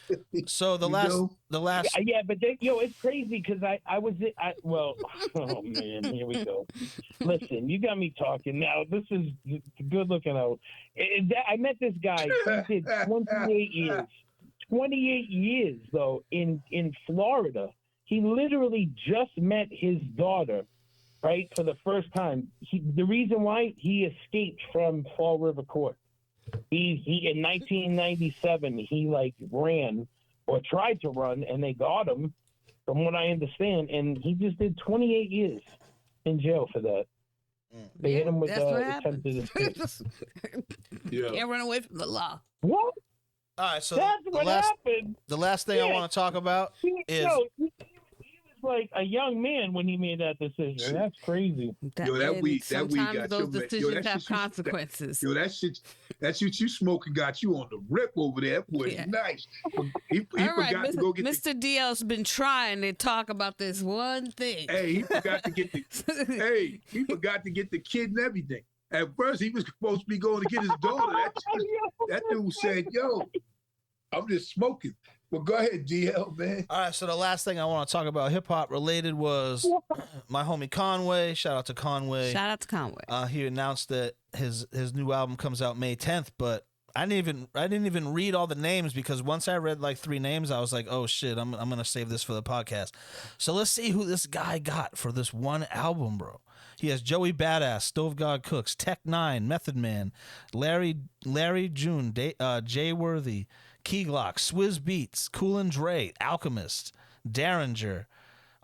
So the last yeah, but it's crazy because oh man, here we go. Listen, you got me talking now. This is good looking out. I met this guy. He did 28 years. 28 years though in Florida. He literally just met his daughter, right, for the first time. The reason why he escaped from Fall River Court. He in 1997 he ran or tried to run and they got him, from what I understand, and he just did 28 years in jail for that. They hit him with attempted escape. Can't run away from the law. What? All right, so that's what happened. The last thing I want to talk about is like a young man when he made that decision. That's crazy. That weed got those decisions have consequences. That shit you smoking got you on the rip over there. That boy is nice. He forgot to go get Mr. DL's been trying to talk about this one thing. Hey, he forgot to get the kid and everything. At first, he was supposed to be going to get his daughter. That dude said, "Yo, I'm just smoking." Well, go ahead, DL, man. All right, so the last thing I want to talk about hip-hop related was my homie Conway. Shout out to Conway. He announced that his new album comes out May 10th, but I didn't even read all the names because once I read like 3 names, I was like, oh shit, I'm gonna save this for the podcast. So let's see who this guy got for this one album, bro. He has Joey Badass, Stove God Cooks, Tech Nine, Method Man, Larry June, Jay Worthy, Key Glock, Swizz Beats, Cool and Dre, Alchemist, Derringer,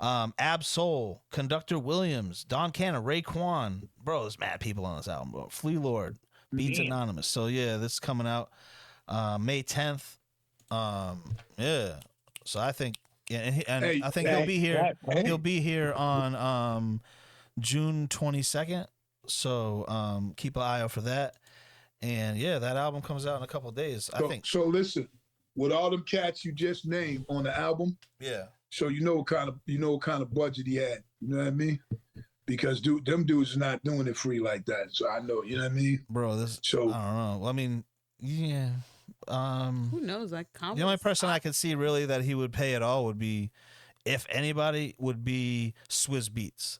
Ab Soul, Conductor Williams, Don Cannon, Raekwon. Bro, there's mad people on this album, bro. Flea Lord, Beats Damn. Anonymous. So yeah, this is coming out May 10th. Yeah. So I think Hey, I think he'll be here. Hey. He'll be here on June 22nd. So keep an eye out for that. And yeah, that album comes out in a couple of days. I think. So listen, with all them cats you just named on the album, Yeah. so you know what kind of budget he had. You know what I mean? Because them dudes are not doing it free like that. So I know, you know what I mean? Bro, this So I don't know. Well, I mean, yeah. Who knows? Like, The only person I could see really that he would pay at all would be, if anybody, would be Swizz Beats.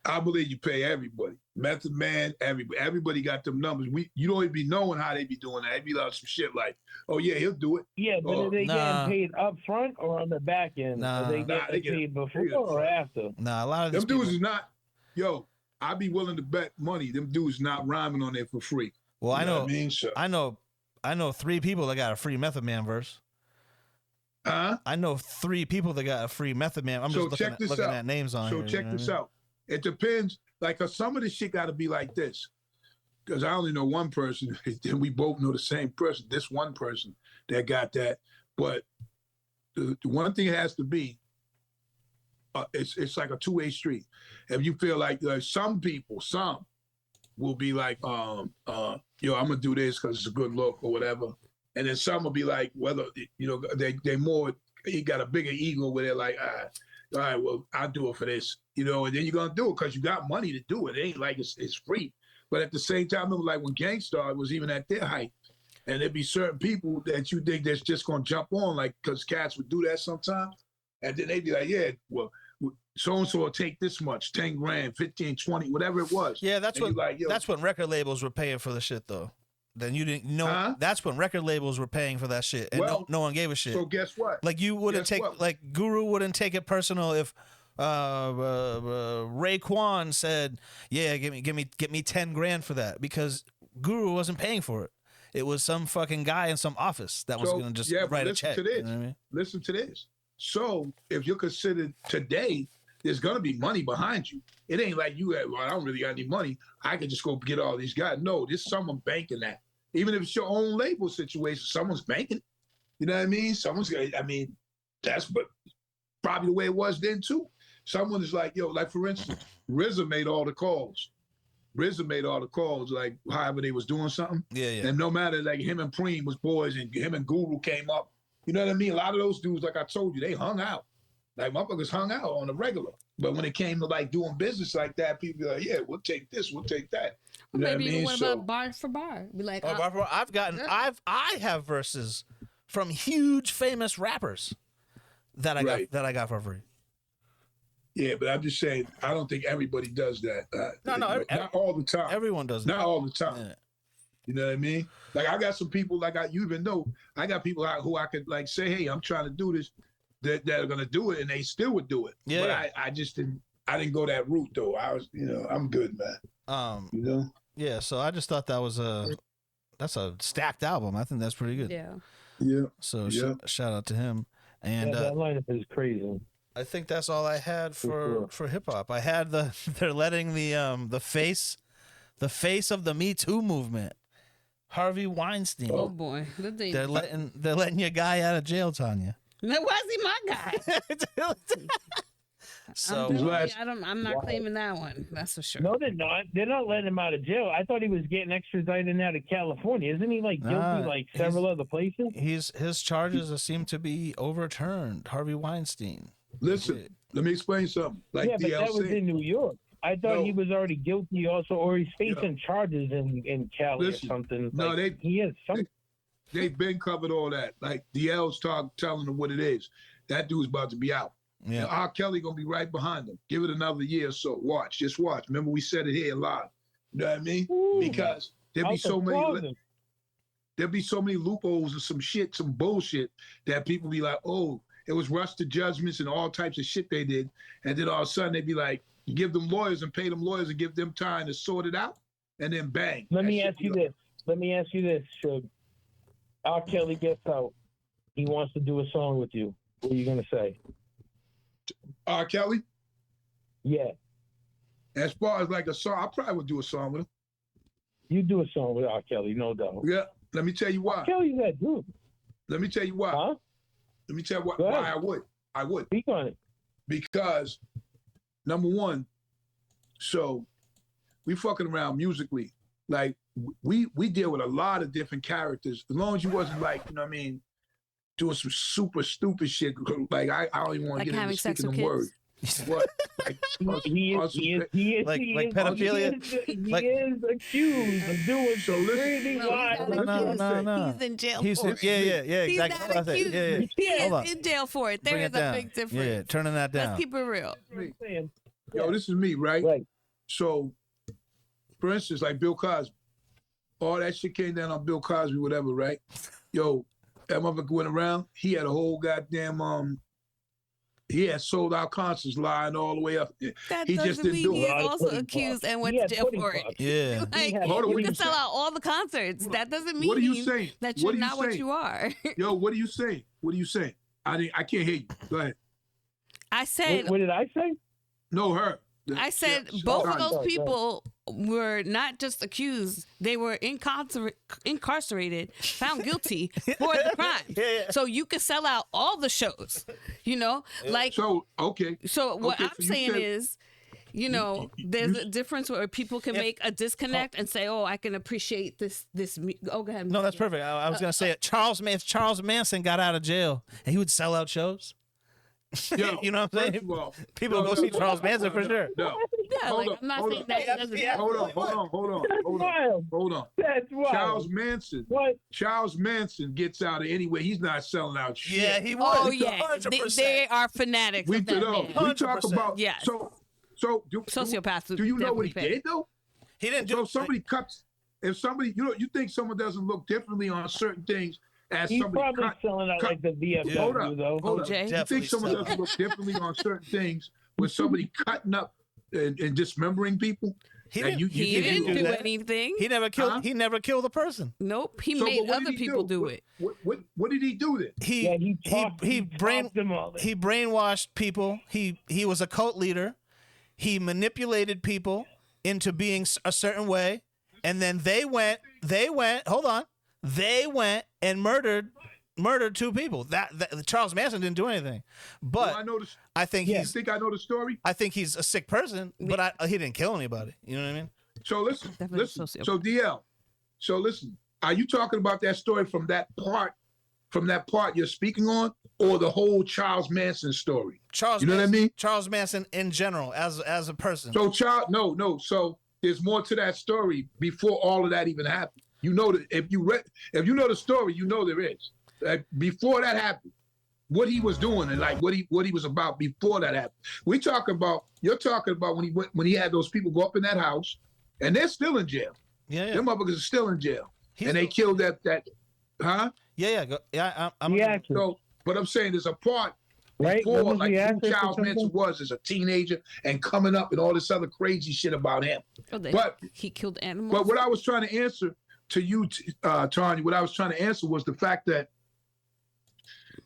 I believe you pay everybody. Method Man, everybody got them numbers. You don't even be knowing how they be doing that. They be like some shit like, oh yeah, he'll do it. Yeah, but are they Nah. getting paid up front or on the back end? Nah. Are they Nah, they getting get- paid before they get or upfront. after? Nah, a lot of these Them dudes people. is not, yo, I'd be willing to bet money. Them dudes not rhyming on there for free. Well, You I know, what I mean? So, I know 3 people that got a free Method Man verse. huh? I know 3 people that got a free Method Man. I'm So just check this looking out. at names on So here. check this out. It depends. Like, 'cause some of the shit got to be like this. Because I only know one person, and we both know the same person. This one person that got that. But the one thing has to be, it's like a two-way street. If you feel like some will be like, yo, I'm gonna do this because it's a good look or whatever, and then some will be like, whether they more, you got a bigger ego where they're like, all right, well, I'll do it for this, and then you're gonna do it because you got money to do it. It ain't like it's free. But at the same time, I remember like when Gangstar was even at their height, and there'd be certain people that you think that's just gonna jump on, like, because cats would do that sometimes, and then they'd be like, yeah, well, so and so will take this much, 10 grand, 15, 20, whatever it was. Yeah, that's And what you're like, yo, that's when record labels were paying for the shit though. Then you didn't know. Huh? That's when record labels were paying for that shit, and Well, no one gave a shit. So guess what? Like you wouldn't Guess take what? like Guru wouldn't take it personal if Raekwon said, "Yeah, give me 10 grand for that," because Guru wasn't paying for it. It was some fucking guy in some office that was So, gonna just yeah, but write a listen check. to this. You know what I mean? Listen to this. So if you're considered today, there's gonna be money behind you. It ain't like you well, I don't really got any money. I can just go get all these guys. No, there's someone banking that. Even if it's your own label situation, someone's banking it. You know what I mean? That's probably the way it was then too. Someone is like, yo, like for instance, RZA made all the calls. Like however they was doing something. Yeah. And no matter, like him and Preem was boys and him and Guru came up. You know what I mean? A lot of those dudes, like I told you, they hung out. Like motherfuckers hung out on the regular. But when it came to like doing business like that, people be like, yeah, we'll take this, we'll take that. You know Maybe what I mean? what about bar for bar? Be like, I have verses from huge famous rappers that I got for free. Yeah, but I'm just saying, I don't think everybody does that. Not all the time. Everyone does Not that. all the time. Yeah. You know what I mean? Like I got some people, like you even know, I got people who I could like say, hey, I'm trying to do this, that are gonna do it, and they still would do it. Yeah. But I just didn't go that route though. I was, I'm good, man. Yeah, so I just thought that's a stacked album. I think that's pretty good. yeah. Yeah. So Yeah. shout out to him. And that lineup is crazy. I think that's all I had for hip hop. I had they're letting the face of the Me Too movement, Harvey Weinstein. Oh boy, They're letting your guy out of jail, Tanya. That wasn't my guy. So I'm not claiming that one. That's for sure. No, they're not. They're not letting him out of jail. I thought he was getting extradited out of California. Isn't he like guilty like several other places? His charges seem to be overturned. Harvey Weinstein. Listen, let me explain something. Like yeah, but DL that was said, in New York. I thought he was already guilty also, or he's facing charges in Cali or something. No, he is something. They've been covered all that. Like DL's telling them what it is. That dude's about to be out. Yeah. And R. Kelly gonna be right behind him. Give it another year or so. Just watch. Remember we said it here live. You know what I mean? Ooh. Because there'll be so many loopholes and some bullshit that people be like, oh, it was rushed to judgments and all types of shit they did. And then all of a sudden they be like, you give them lawyers and pay them lawyers and give them time to sort it out. And then bang. Let me ask you this, Shug. R. Kelly gets out. He wants to do a song with you. What are you gonna say? R. Kelly? Yeah. As far as like a song, I probably would do a song with him. You do a song with R. Kelly, no doubt. Yeah. Let me tell you why. R. Kelly's that dude. Let me tell you why. Huh? Let me tell you Go why ahead. I would. Speak on it. Because number one, so we fucking around musically. Like we deal with a lot of different characters. As long as you wasn't like, you know what I mean, doing some super stupid shit. Like I don't even want Like to get having into sex speaking with them kids? words. What? Like, He is Like pedophilia? He Like- is accused of doing So some listen- crazy No, wild. he's not accused. No. He's in jail He's for it. yeah, He's exactly. not That's what I said. accused. Yeah. He Hold on. is in jail for it. There Bring is it a down. big difference. Yeah, turning that Let's down. keep it real. I'm saying. Yo, this is me, right? Right. So, for instance, like Bill Cosby, all that shit came down on Bill Cosby, whatever, right? Yo, that motherfucker went around. He had a whole goddamn he had sold out concerts lying all the way up. That He doesn't just didn't mean do he's it. Right, also pudding accused pop. and went He to had jail pudding for it. pop. Yeah. Like, had- Hold on, you what can you sell say? out all the concerts. That doesn't mean What are you saying? that What you're are you not what saying? you are. Yo, what are you saying? What are you saying? I can't hear you. Go ahead. I said What did I say? No, her. I said Yeah, both of Connie. those people were not just accused; they were incarcerated, found guilty for the crime. Yeah. So you can sell out all the shows, you know. Like So, okay. so, what Okay, I'm so you saying said- is, you know, there's a difference where people can If- make a disconnect and say, "Oh, I can appreciate this." Oh, go ahead. No, that's perfect. I was gonna say it. If Charles Manson got out of jail and he would sell out shows. Yo, You know what I'm saying? first of all, People go see Charles Manson for sure. No. Yeah, Hold like on, I'm not hold saying on. that doesn't. Yeah. Hold on. That's wild. Hold on. That's wild. Charles Manson. What? Charles Manson gets out of anyway. He's not selling out shit. Yeah, he would. Oh yeah, 100%. they are fanatics We of that know. man. We talk 100%. about. Yes. So do Sociopaths. Do you know what he definitely pay. did though? He didn't So do if somebody cuts. If somebody, you think someone doesn't look differently on certain things as He's somebody probably cut. selling out like the VFW, Hold up. though. Hold up. OJ? You Definitely think someone so. doesn't look differently on certain things with somebody cutting up and dismembering people? He That didn't, He think didn't he do that. anything. He never killed. Huh? He never killed a person. Nope. He So, made but what did other he people do it. What did he do then? Yeah, he brainwashed people. He was a cult leader. He manipulated people into being a certain way, and then they went. Hold on. They went and murdered two people. That Charles Manson didn't do anything, but I know this. I think You think I know the story? I think he's a sick person, but he didn't kill anybody. You know what I mean? So listen. Definitely Listen. sociopath. So DL. So listen. Are you talking about that story from that part you're speaking on, or the whole Charles Manson story? Charles. You know what I Manson, mean? Charles Manson in general, as a person. So no. So there's more to that story before all of that even happened. You know that if you know the story, you know there is. Like, before that happened, what he was doing and like what he was about before that happened. You're talking about when he had those people go up in that house, and they're still in jail. Yeah. Them motherfuckers are still in jail, He's and they killed that. Huh? I'm Yeah, So, but I'm saying there's a part right? before, Wasn't like he who active for Charles Manson something? was as a teenager and coming up and all this other crazy shit about him. Oh, But he killed animals. But what I was trying to answer to you, Tanya, what I was trying to answer was the fact that,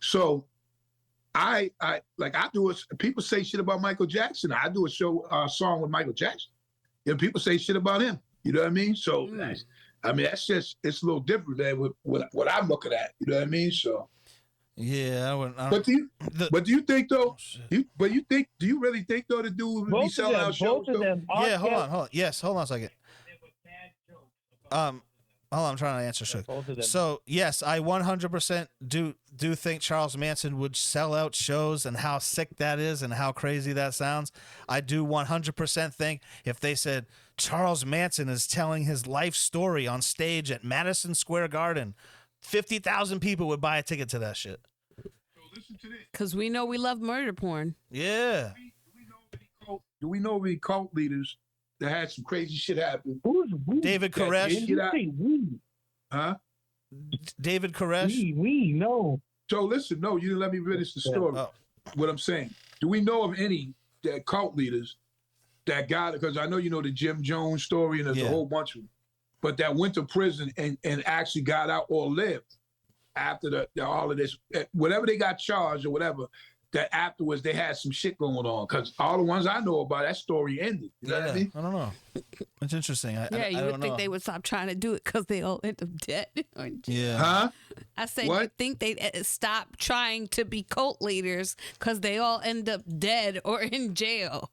so I do people say shit about Michael Jackson. I do a song with Michael Jackson. And people say shit about him. You know what I mean? So, I mean, that's just, it's a little different than what I'm looking at. You know what I mean? So, yeah, I wouldn't. but do you think though? Oh, Do you really think though the dude would be Both of selling them. out shows? Both of Though? them. Yeah, hold on. Yes, hold on a second. Hold on, I'm trying to answer shit. Both of them. So yes, I 100% do think Charles Manson would sell out shows, and how sick that is, and how crazy that sounds. I do 100% think if they said Charles Manson is telling his life story on stage at Madison Square Garden, 50,000 people would buy a ticket to that shit. So listen to this. Because we know we love murder porn. Yeah. Do we know any cult leaders that had some crazy shit happen? Who's we? David Yeah, Koresh. Get You out. say we? Huh? David Koresh. We no. So listen, no, you didn't let me finish the story. Oh. What I'm saying. Do we know of any that cult leaders that got it? Because I know you know the Jim Jones story, and there's a whole bunch of them, but that went to prison and actually got out or lived after all of this, whatever they got charged or whatever, that afterwards they had some shit going on, because all the ones I know about, that story ended. You know what I mean? I don't know. It's interesting. I You don't would think know. they would stop trying to do it because they all end up dead. Yeah. Huh? I said, What? you think they'd stop trying to be cult leaders because they all end up dead or in jail.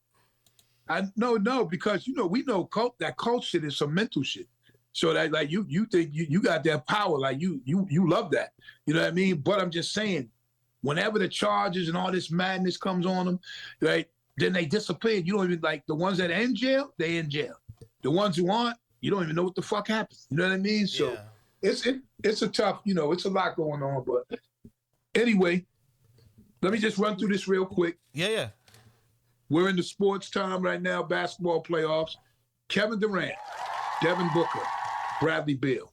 No, because we know that cult shit is some mental shit. So that like you think you got that power, like you love that. You know what I mean? But I'm just saying, whenever the charges and all this madness comes on them, right, then they disappear. You don't even, like, the ones that are in jail, they in jail. The ones who aren't, you don't even know what the fuck happened. You know what I mean? So it's a tough, it's a lot going on. But anyway, let me just run through this real quick. Yeah. We're in the sports time right now, basketball playoffs. Kevin Durant, Devin Booker, Bradley Beal.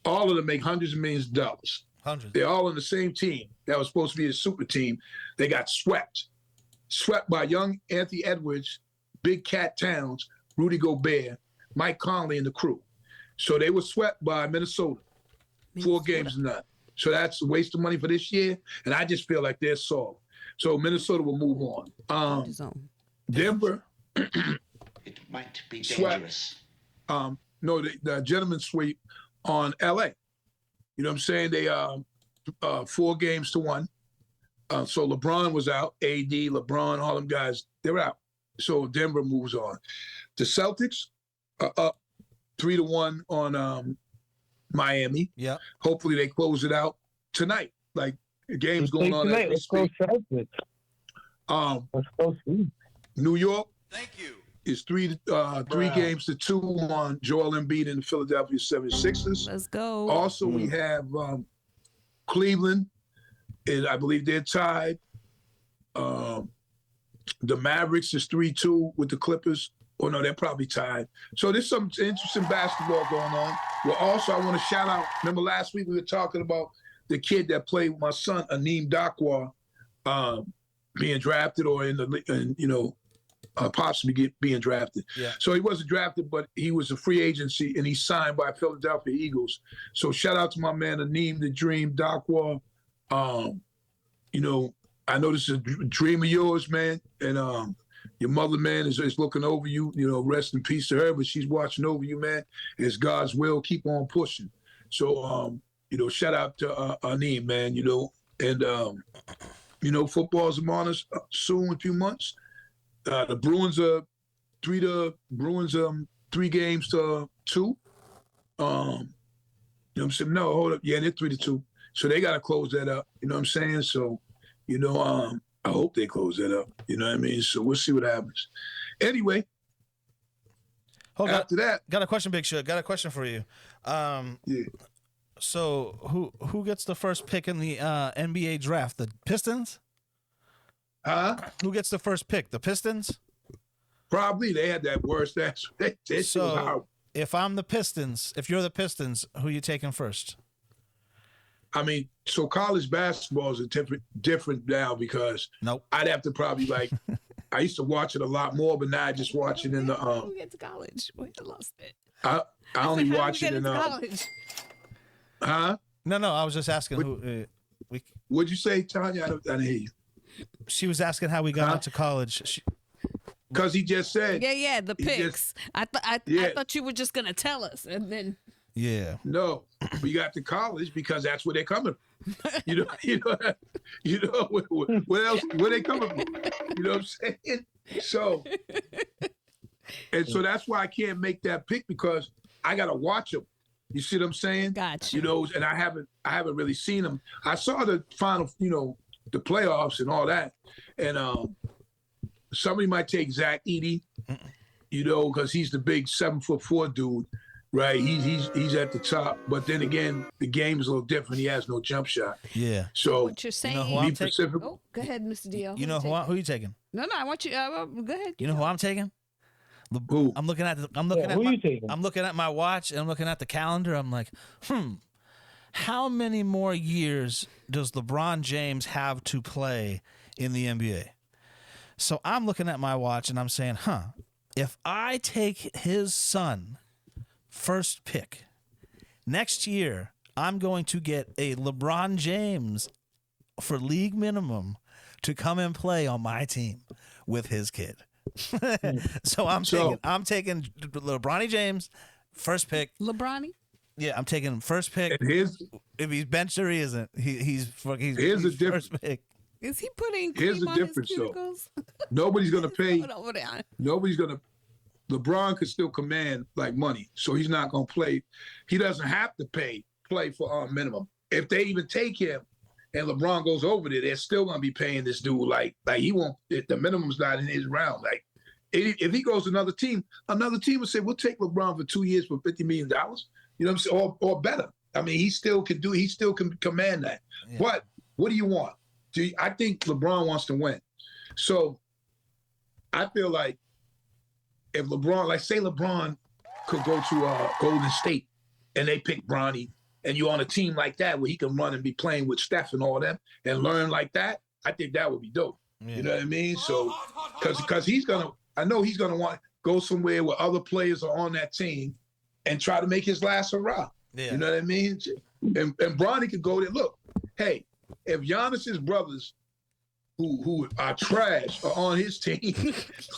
All of them make hundreds of millions of dollars. Hundreds. They're all on the same team that was supposed to be a super team. They got swept by young Anthony Edwards, Big Cat Towns, Rudy Gobert, Mike Conley, and the crew. So they were swept by Minnesota, 4 games to none. So that's a waste of money for this year, and I just feel like they're soft. So Minnesota will move on. Denver. It might be dangerous. No, the gentleman sweep on LA. You know what I'm saying? They 4 games to 1. So LeBron was out. AD, LeBron, all them guys, they're out. So Denver moves on. The Celtics are up 3-1 on Miami. Yeah. Hopefully they close it out tonight. Like, the game's going on as we speak. Let's go see. New York. Thank you. Is 3 games to 2 on Joel Embiid and the Philadelphia 76ers. Let's go. Also, we have Cleveland, and I believe they're tied. The Mavericks is 3-2 with the Clippers. Oh, no, they're probably tied. So there's some interesting basketball going on. Well, also, I want to shout out, remember last week we were talking about the kid that played with my son, Aneem Dakwa, being drafted or possibly being drafted. Yeah. So he wasn't drafted, but he was a free agency, and he signed by Philadelphia Eagles. So shout out to my man, Aneem the Dream Dakwa. I know this is a dream of yours, man, and your mother, man, is looking over you. Rest in peace to her, but she's watching over you, man. It's God's will. Keep on pushing. So, shout out to Aneem, man, and, football's upon us soon, in a few months. The Bruins are 3 games to 2. You know what I'm saying? No, hold up. Yeah, they're 3-2. So they got to close that up. You know what I'm saying? So, I hope they close that up. You know what I mean? So we'll see what happens. Anyway, after that. Got a question, Big Shug. Got a question for you. Yeah. So who gets the first pick in the NBA draft? The Pistons? Huh? Who gets the first pick? The Pistons? Probably. They had that worst. So if I'm the Pistons, if you're the Pistons, who you taking first? I mean, so college basketball is different now, because Nope. I'd have to probably I used to watch it a lot more, but now I just watch it in the How did we get to college? We lost it. I only watch it in college. Huh? No, I was just asking who. What'd you say, Tanya? I didn't hear you. She was asking how we got into college. Because he just said. Yeah, the picks. I thought you were just gonna tell us, and then. Yeah. No, we got to college because that's where they're coming from. Where else? Where they coming from? You know what I'm saying? So that's why I can't make that pick, because I gotta watch them. You see what I'm saying? Gotcha. And I haven't really seen them. I saw the final, the playoffs and all that, and somebody might take Zach Edey, because he's the big 7'4" dude. Right, he's at the top, but then again, the game is a little different. He has no jump shot. Yeah. So What you're saying? who I'm taking? Oh, go ahead, Mr. Dio. You know who you taking? No, I want you. Go ahead. You know who I'm taking? Who? I'm looking at my watch, and I'm looking at the calendar. I'm like, how many more years does LeBron James have to play in the NBA? So I'm looking at my watch, and I'm saying, if I take his son first pick, next year I'm going to get a LeBron James for league minimum to come and play on my team with his kid. So I'm taking LeBron James, first pick. LeBron? Yeah, I'm taking first pick. And here's If he's benched or he isn't, he's Here's the difference. first pick. Is he putting Here's cream the on his difference, though. cuticles? nobody's gonna pay. Going over there. Nobody's gonna. LeBron could still command like money, so he's not gonna play. He doesn't have to play for minimum. If they even take him, and LeBron goes over there, they're still gonna be paying this dude like he won't. The minimum's not in his round. Like if he goes to another team will say, "We'll take LeBron for 2 years for $50 million." You know what I'm saying? Or better. I mean, he still can command that. Yeah. But what do you want? I think LeBron wants to win. So I feel like if LeBron, like say LeBron could go to Golden State and they pick Bronny, and you're on a team like that where he can run and be playing with Steph and all them and learn like that, I think that would be dope. Yeah. You know what I mean? So because I know he's gonna want to go somewhere where other players are on that team and try to make his last hurrah. Yeah. You know what I mean? And Bronny could go there. Look, hey, if Giannis's brothers who are trash are on his team,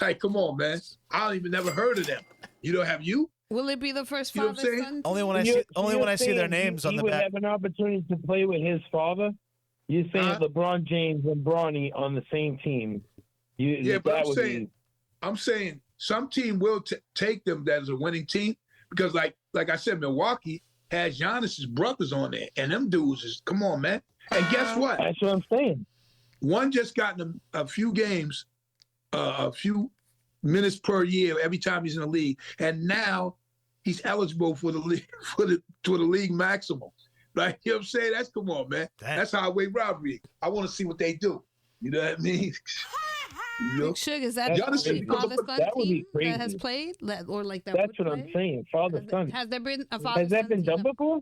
like, come on, man. I don't even never heard of them. You know, have you? Will it be the first You know what I'm father saying? son? Only when I see their names on the back. He would back. have an opportunity to play with his father. You're saying LeBron James and Bronny on the same team. But I'm saying some team will take them that is a winning team because, like I said, Milwaukee has Giannis's brothers on there, and them dudes is come on, man. And guess what? That's what I'm saying. One just got in a few games, a few minutes per year every time he's in the league, and now he's eligible for the league for the league maximum. Like, you know what I'm saying? That's come on, man. That's highway robbery. I want to see what they do. You know what I mean? You know? Big Sugar, is that the father-son team that has played? Or like that? That's what I'm saying. Father-son. Has there been a father-son Has that been done before?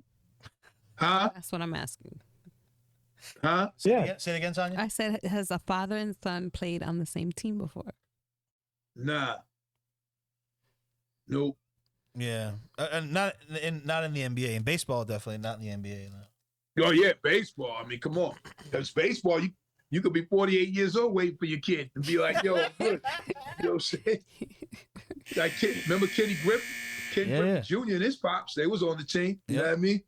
Huh? That's what I'm asking. Huh? Say it again, Tanya. I said, has a father and son played on the same team before? Nah. Nope. Yeah, and not in the NBA. In baseball, definitely not in the NBA. No. Oh yeah, baseball. I mean, come on. Because baseball, you could be 48 years old waiting for your kid and be like, yo, I'm good. You know what I'm saying? Like, remember Kenny Griffin? Griffin Jr. and his pops, they was on the team. You know what I mean?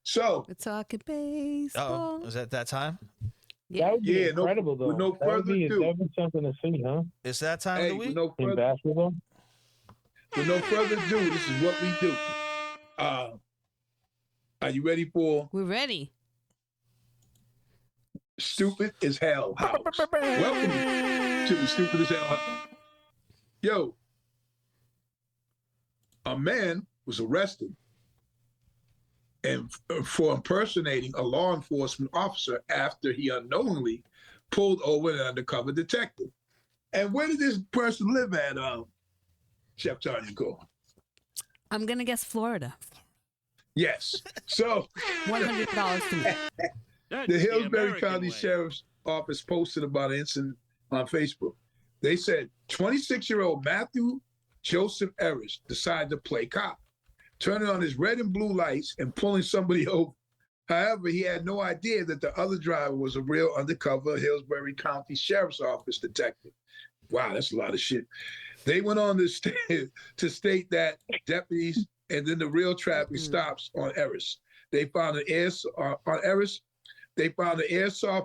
So. We're talking baseball. Oh, is that time? That would be incredible, though. With no further ado. That would be something to see, huh? It's that time of the week? In basketball? With no further ado, this is what we do. Are you ready for? We're ready. Stupid as Hell House. Welcome to the Stupid as Hell House. Yo, a man was arrested for impersonating a law enforcement officer after he unknowingly pulled over an undercover detective. And where did this person live at, Chef Tanya Cole? I'm going to guess Florida. Yes. So $100 to me. The Hillsbury County Sheriff's Office posted about an incident on Facebook. They said 26-year-old Matthew Joseph Erris decided to play cop, turning on his red and blue lights and pulling somebody over. However, he had no idea that the other driver was a real undercover Hillsbury County Sheriff's Office detective. Wow, that's a lot of shit. They went on to state that deputies and then the real traffic stops on Erris. They found an airsoft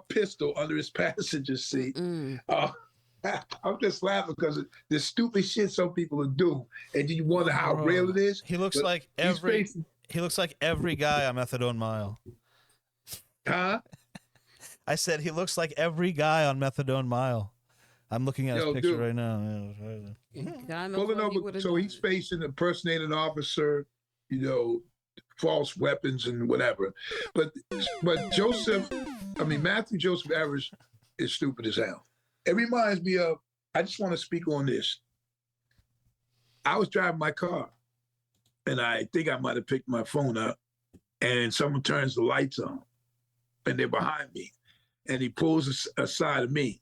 pistol under his passenger seat. I'm just laughing because the stupid shit some people are doing, and you wonder how real it is. He looks like every guy on Methadone Mile. Huh? I said he looks like every guy on Methadone Mile. I'm looking at his picture right now. Pulling over, so he's facing impersonating an officer, false weapons and whatever. But Matthew Joseph Erris is stupid as hell. It reminds me of, I just want to speak on this. I was driving my car, and I think I might have picked my phone up, and someone turns the lights on, and they're behind me, and he pulls aside of me.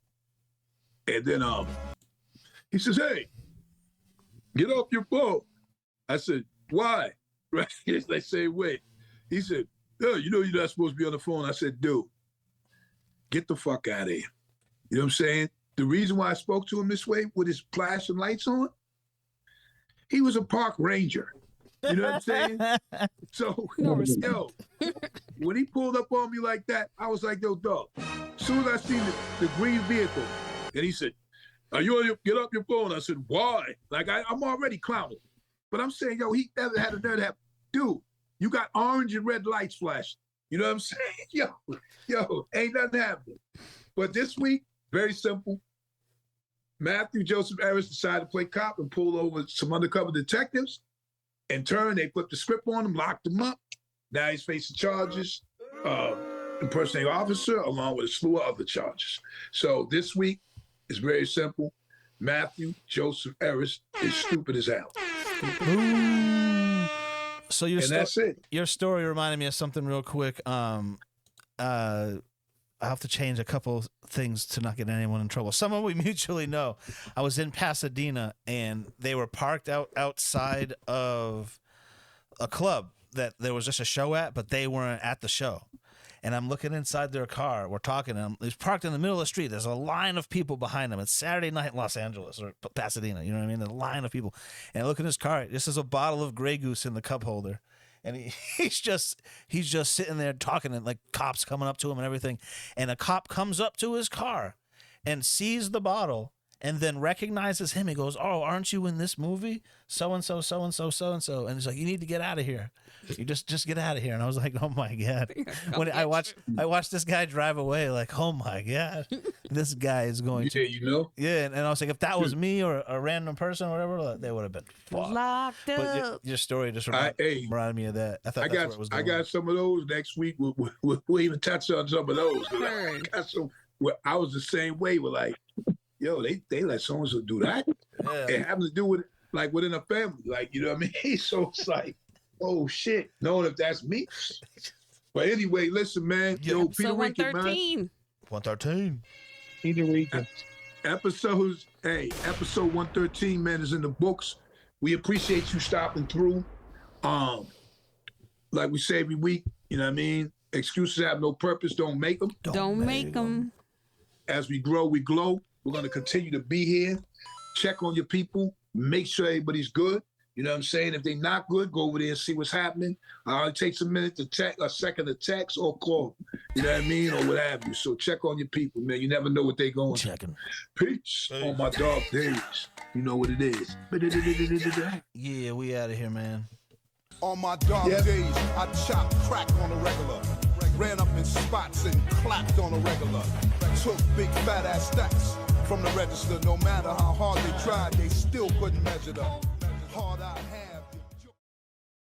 And then he says, "Hey, get off your phone." I said, "Why?" Right? They say, "Wait." He said, "Oh, you're not supposed to be on the phone." I said, "Dude, get the fuck out of here." You know what I'm saying? The reason why I spoke to him this way with his flashing lights on, he was a park ranger. You know what I'm saying? So, yo, when he pulled up on me like that, I was like, yo, dog. As soon as I seen the green vehicle, and he said, "Are you on get up your phone?" I said, "Why?" Like, I'm already clowning. But I'm saying, yo, he never had a nerve to have, dude, you got orange and red lights flashing. You know what I'm saying? Yo, ain't nothing happening. But this week, very simple. Matthew Joseph Harris decided to play cop and pull over some undercover detectives. In turn, they flipped the script on him, locked him up. Now he's facing charges, impersonating officer, along with a slew of other charges. So this week is very simple. Matthew Joseph Harris is stupid as hell. Ooh. So that's it. Your story reminded me of something real quick. I have to change a couple things to not get anyone in trouble. Someone we mutually know. I was in Pasadena, and they were parked outside of a club that there was just a show at, but they weren't at the show. And I'm looking inside their car. We're talking, and he's parked in the middle of the street. There's a line of people behind him. It's Saturday night in Los Angeles or Pasadena. You know what I mean? The line of people. And I look in his car. This is a bottle of Grey Goose in the cup holder. And he's just sitting there talking, and like cops coming up to him and everything. And a cop comes up to his car and sees the bottle and then recognizes him. He goes, "Oh, aren't you in this movie? So-and-so, so-and-so, so-and-so." And he's like, "You need to get out of here. You just get out of here." And I was like, oh my God. When I watched this guy drive away, like, oh my God, this guy is going to. Yeah, you know? Yeah, and I was like, if that was me or a random person or whatever, they would have been fucked. Locked up. But your story just reminded me of that. I thought that's where it was going. I got some of those next week. We'll even touch on some of those. I got some. I was the same way with like, yo, they let so-and-so do that. Yeah. It having to do with like within a family, like, you know what I mean? So it's like, oh shit, knowing if that's me. But anyway, listen, man. Yo, Peter Rican, man. 113. Peter Rican. Episode 113, man, is in the books. We appreciate you stopping through. Like we say every week, you know what I mean? Excuses have no purpose. Don't make them. Don't make them. As we grow, we glow. We're going to continue to be here. Check on your people. Make sure everybody's good. You know what I'm saying? If they're not good, go over there and see what's happening. It takes a minute to text, a second to text or call. You know what I mean? Or what have you. So check on your people, man. You never know what they're going Checking. Peace on my dark days. You know what it is. Yeah, we out of here, man. On my dark days, I chopped crack on a regular. Ran up in spots and clapped on a regular. Took big fat ass stacks from the register. No matter how hard they tried, they still couldn't measure the hard out hand.